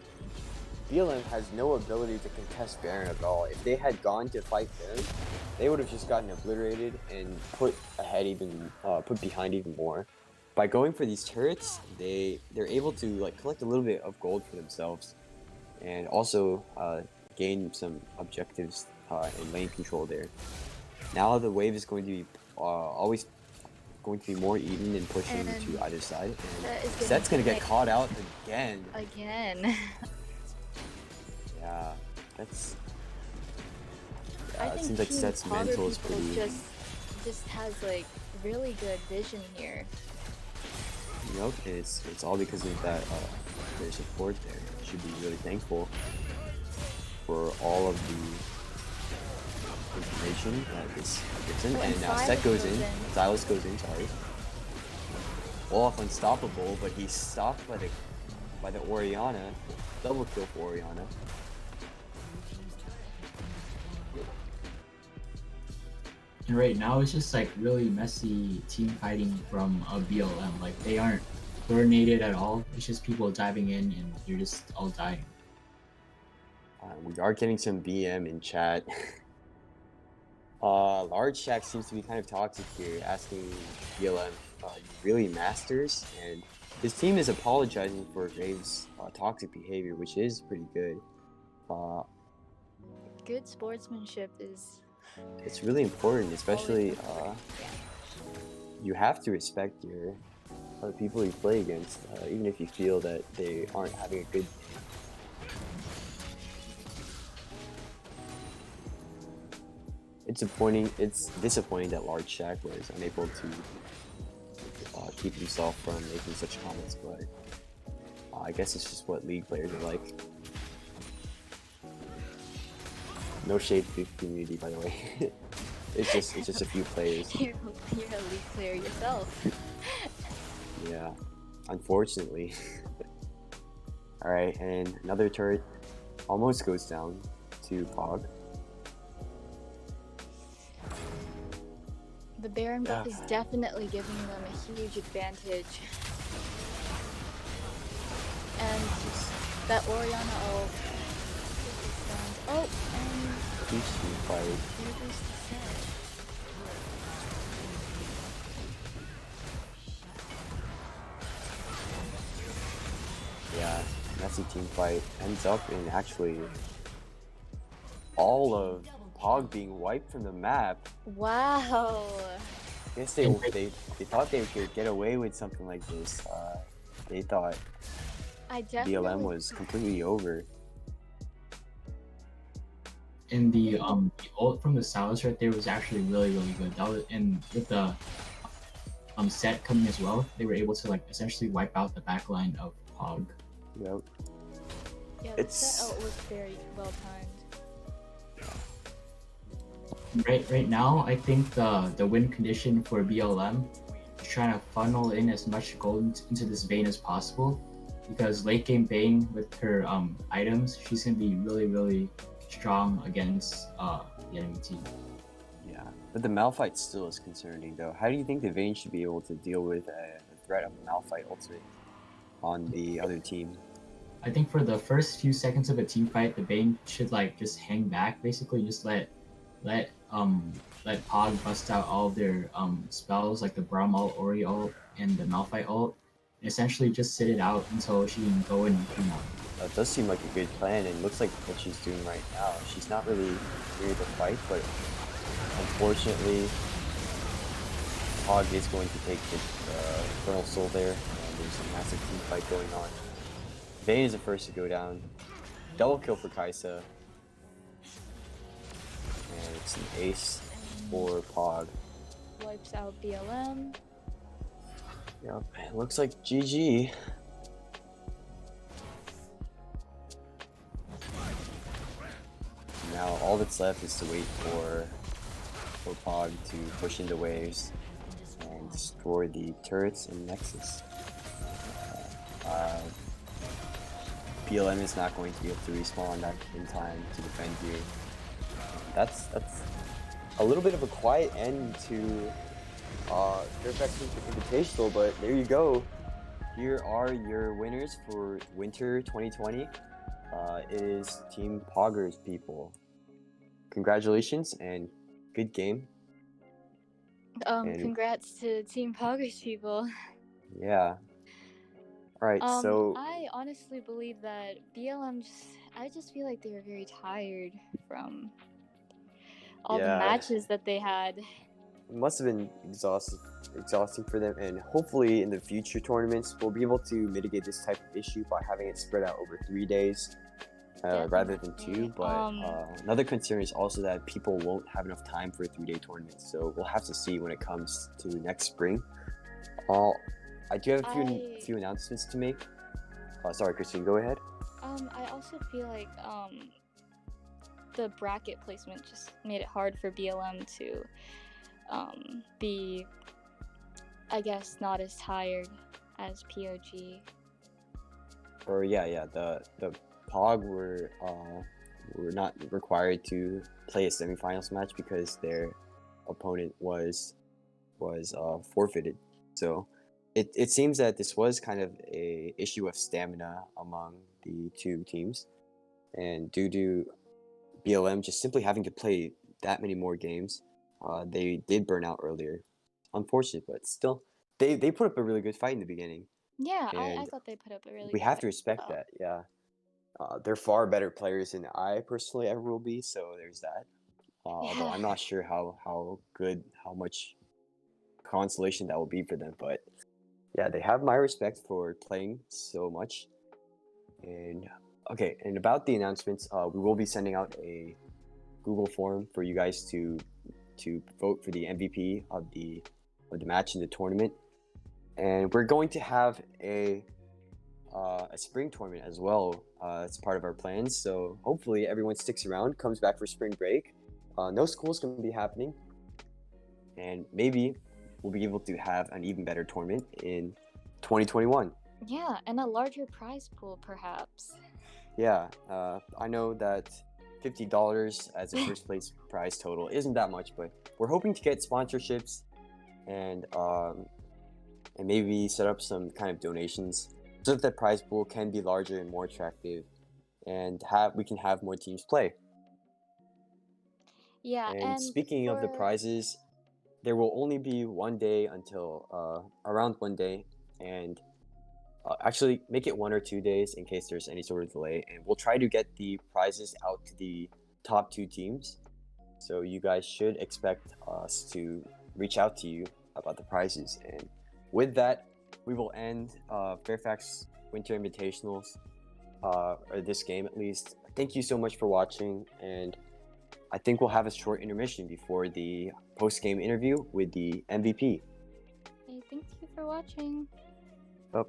BLM has no ability to contest Baron at all. If they had gone to fight Baron, they would have just gotten obliterated and put behind even more. By going for these turrets, they're able to like collect a little bit of gold for themselves, and also gain some objectives in lane control there. Now the wave is going to be always going to be more even in pushing to either side. And Set's gonna get caught out again. Yeah, that's. It seems like Set's mental is pretty. Just has like really good vision here. Yep, it's all because of that their support there. Should be really thankful for all of the information that this gets in. And now Set goes in, Silas goes in, sorry. Olaf unstoppable, but he's stopped by the Orianna. Double kill for Orianna. And right now it's just like really messy team fighting from a BLM. Like they aren't coordinated at all. It's just people diving in and you're just all dying. We are getting some BM in chat. Large Shack seems to be kind of toxic here, asking BLM, really masters? And his team is apologizing for Graves' toxic behavior, which is pretty good. Good sportsmanship is... It's really important, especially you have to respect the people you play against, even if you feel that they aren't having a good. It's disappointing that Large Shack was unable to keep himself from making such comments, but I guess it's just what league players are like. No shade to the community, by the way. it's just a few players. You're a league player yourself. Yeah, unfortunately. All right, and another turret almost goes down to POG. The Baron buff Yeah. is definitely giving them a huge advantage. And that Oriana ult. Oh, and Huge team fight. there goes the set. Yeah, messy team fight ends up in actually all of POG being wiped from the map. Wow. I guess they thought they could get away with something like this. They thought I definitely BLM was completely over. And the ult from the Salus right there was actually really good. That was, and with the set coming as well, they were able to like essentially wipe out the backline of POG. Yep. Yeah, the It's- set ult was very well timed. Right now, I think the win condition for BLM is trying to funnel in as much gold into this vein as possible, because late game Bane with her items, she's gonna be really strong against the enemy team. Yeah, but the Malphite still is concerning though. How do you think the Vayne should be able to deal with the threat of a Malphite ultimate on the other team? I think for the first few seconds of a team fight, the Bane should like just hang back, basically just let POG bust out all of their spells like the Braum ult, Ori ult, and the Malphite ult, and essentially just sit it out until she can go in and clean up. That does seem like a good plan, and looks like what she's doing right now. She's not really near the fight, but unfortunately, POG is going to take the Infernal Soul there, and there's a massive team fight going on. Vayne is the first to go down. Double kill for Kaisa. And it's an ace for POG. Wipes out BLM. Yep, it looks like GG. Now all that's left is to wait for POG to push into waves and destroy the turrets and Nexus. BLM is not going to be able to respawn that in time to defend here. That's a little bit of a quiet end to Fairfax Invitational, but there you go. Here are your winners for Winter 2020. It is Team Poggers, people. Congratulations and good game. And- Congrats to Team Poggers people. Yeah. All right. So I honestly believe that BLM I just feel like they were very tired from all the Yeah. matches that they had. it must have been exhausting for them, and hopefully in the future tournaments we'll be able to mitigate this type of issue by having it spread out over 3 days rather than 2. But another concern is also that people won't have enough time for a 3-day tournament, so we'll have to see when it comes to next spring. I do have a few announcements to make. Sorry, Christine, go ahead. I also feel like the bracket placement just made it hard for BLM to be, I guess, not as tired as POG. Or yeah, the POG were not required to play a semifinals match because their opponent was forfeited. So it seems that this was kind of a issue of stamina among the two teams, and due to BLM just simply having to play that many more games, they did burn out earlier. Unfortunate, but still, they put up a really good fight in the beginning. Yeah, I And thought they put up a really We good have to fight. respect that, yeah. They're far better players than I personally ever will be, so there's that. Although I'm not sure how much consolation that will be for them, but yeah, they have my respect for playing so much. And okay, and about the announcements, we will be sending out a Google form for you guys to to vote for the MVP of the match in the tournament, and we're going to have a spring tournament as well. It's part of our plans. So hopefully everyone sticks around, comes back for spring break. No schools can be happening, and maybe we'll be able to have an even better tournament in 2021. Yeah, and a larger prize pool, perhaps. Yeah, I know that $50 as a first place prize total isn't that much, but we're hoping to get sponsorships and maybe set up some kind of donations so that the prize pool can be larger and more attractive, and we can have more teams play. Yeah, And speaking of the prizes, there will only be one day until around one day, and actually make it 1 or 2 days in case there's any sort of delay, and we'll try to get the prizes out to the top 2 teams. So you guys should expect us to reach out to you about the prizes. And with that, we will end Fairfax Winter Invitationals, or this game at least. Thank you so much for watching, and I think we'll have a short intermission before the post-game interview with the MVP. Hey, thank you for watching. Oh.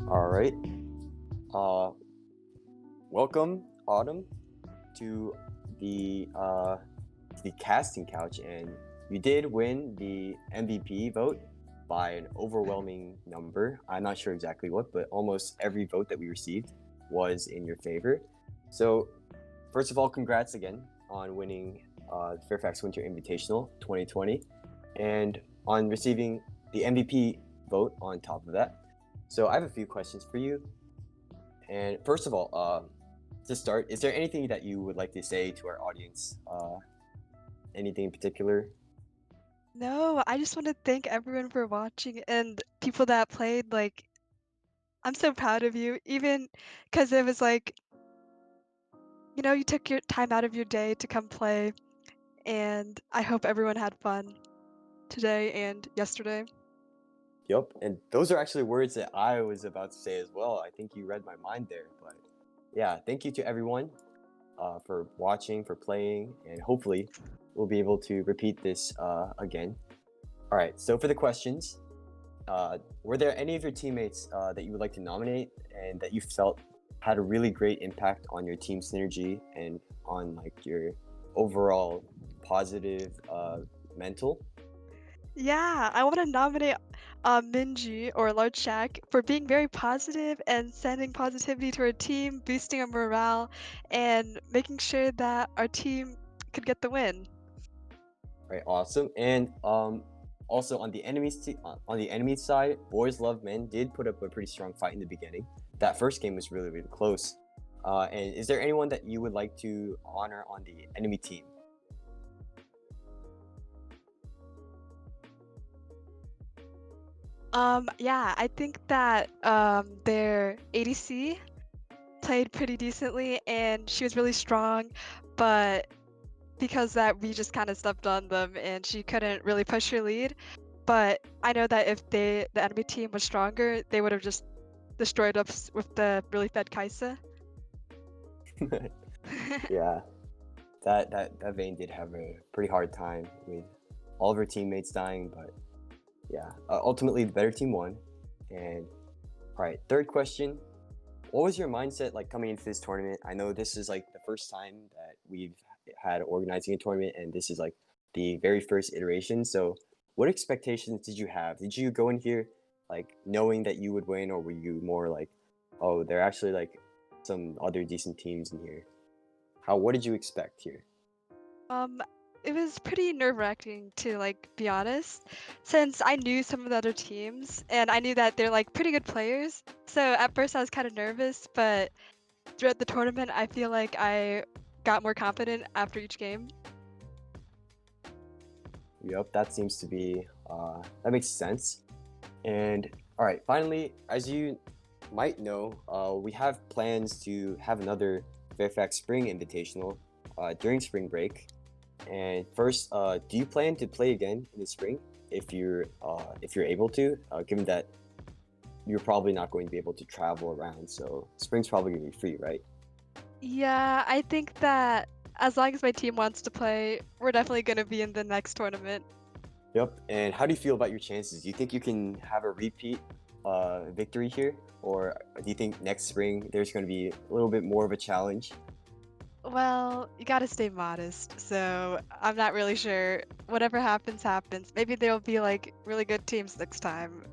All right. Uh, Welcome, Autumn, to the casting couch, and you did win the MVP vote by an overwhelming number. I'm not sure exactly what, but almost every vote that we received was in your favor. So, first of all, congrats again on winning Fairfax Winter Invitational 2020, and on receiving the MVP vote on top of that. So, I have a few questions for you. And first of all, to start, is there anything that you would like to say to our audience? Anything in particular? No, I just want to thank everyone for watching and people that played. Like, I'm so proud of you, even because it was like, you took your time out of your day to come play, and I hope everyone had fun today and yesterday. Yep, and those are actually words that I was about to say as well. I think you read my mind there, but yeah, thank you to everyone for watching, for playing, and hopefully we'll be able to repeat this again. All right, so for the questions, were there any of your teammates that you would like to nominate and that you felt had a really great impact on your team synergy and on like your overall positive mental? Yeah, I want to nominate Minji or Large Shack for being very positive and sending positivity to our team, boosting our morale, and making sure that our team could get the win. Right, awesome. And also on the on the enemy side, Boys Love Men did put up a pretty strong fight in the beginning. That first game was really close. And is there anyone that you would like to honor on the enemy team? Yeah, I think that their ADC played pretty decently and she was really strong, but because that we just kind of stepped on them and she couldn't really push her lead. But I know that if the enemy team was stronger, they would have just destroyed us with the really fed Kaisa. Yeah, that Vayne did have a pretty hard time with all of her teammates dying, but yeah, ultimately the better team won. And all right, third question: what was your mindset like coming into this tournament? I know this is like the first time that we've had organizing a tournament, and this is like the very first iteration. So, what expectations did you have? Did you go in here like knowing that you would win, or were you more like, oh, there are actually like some other decent teams in here? What did you expect here? Um, it was pretty nerve-wracking to be honest, since I knew some of the other teams and I knew that they're like pretty good players. So at first I was kind of nervous, but throughout the tournament I feel like I got more confident after each game. Yep, that seems to be that makes sense. And all right, finally, as you might know, we have plans to have another Fairfax Spring Invitational during spring break. And first, do you plan to play again in the spring if you're able to, given that you're probably not going to be able to travel around, so spring's probably gonna be free, right? Yeah, I think that as long as my team wants to play, we're definitely going to be in the next tournament. Yep. And how do you feel about your chances? Do you think you can have a repeat victory here, or do you think next spring there's going to be a little bit more of a challenge? Well, you gotta stay modest, so I'm not really sure. Whatever happens, happens. Maybe there'll be like really good teams next time.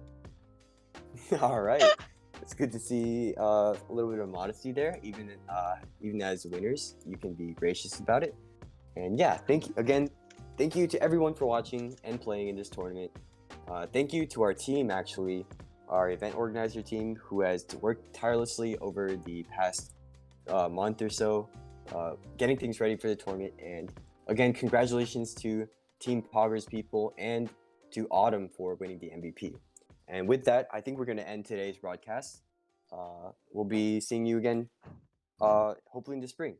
All right. It's good to see a little bit of modesty there. Even as winners, you can be gracious about it. And yeah, thank you again. Thank you to everyone for watching and playing in this tournament. Thank you to our team, actually, our event organizer team, who has worked tirelessly over the past month or so, getting things ready for the tournament. And again, congratulations to Team Poggers people and to Autumn for winning the MVP. And with that, I think we're going to end today's broadcast. We'll be seeing you again, hopefully in the spring.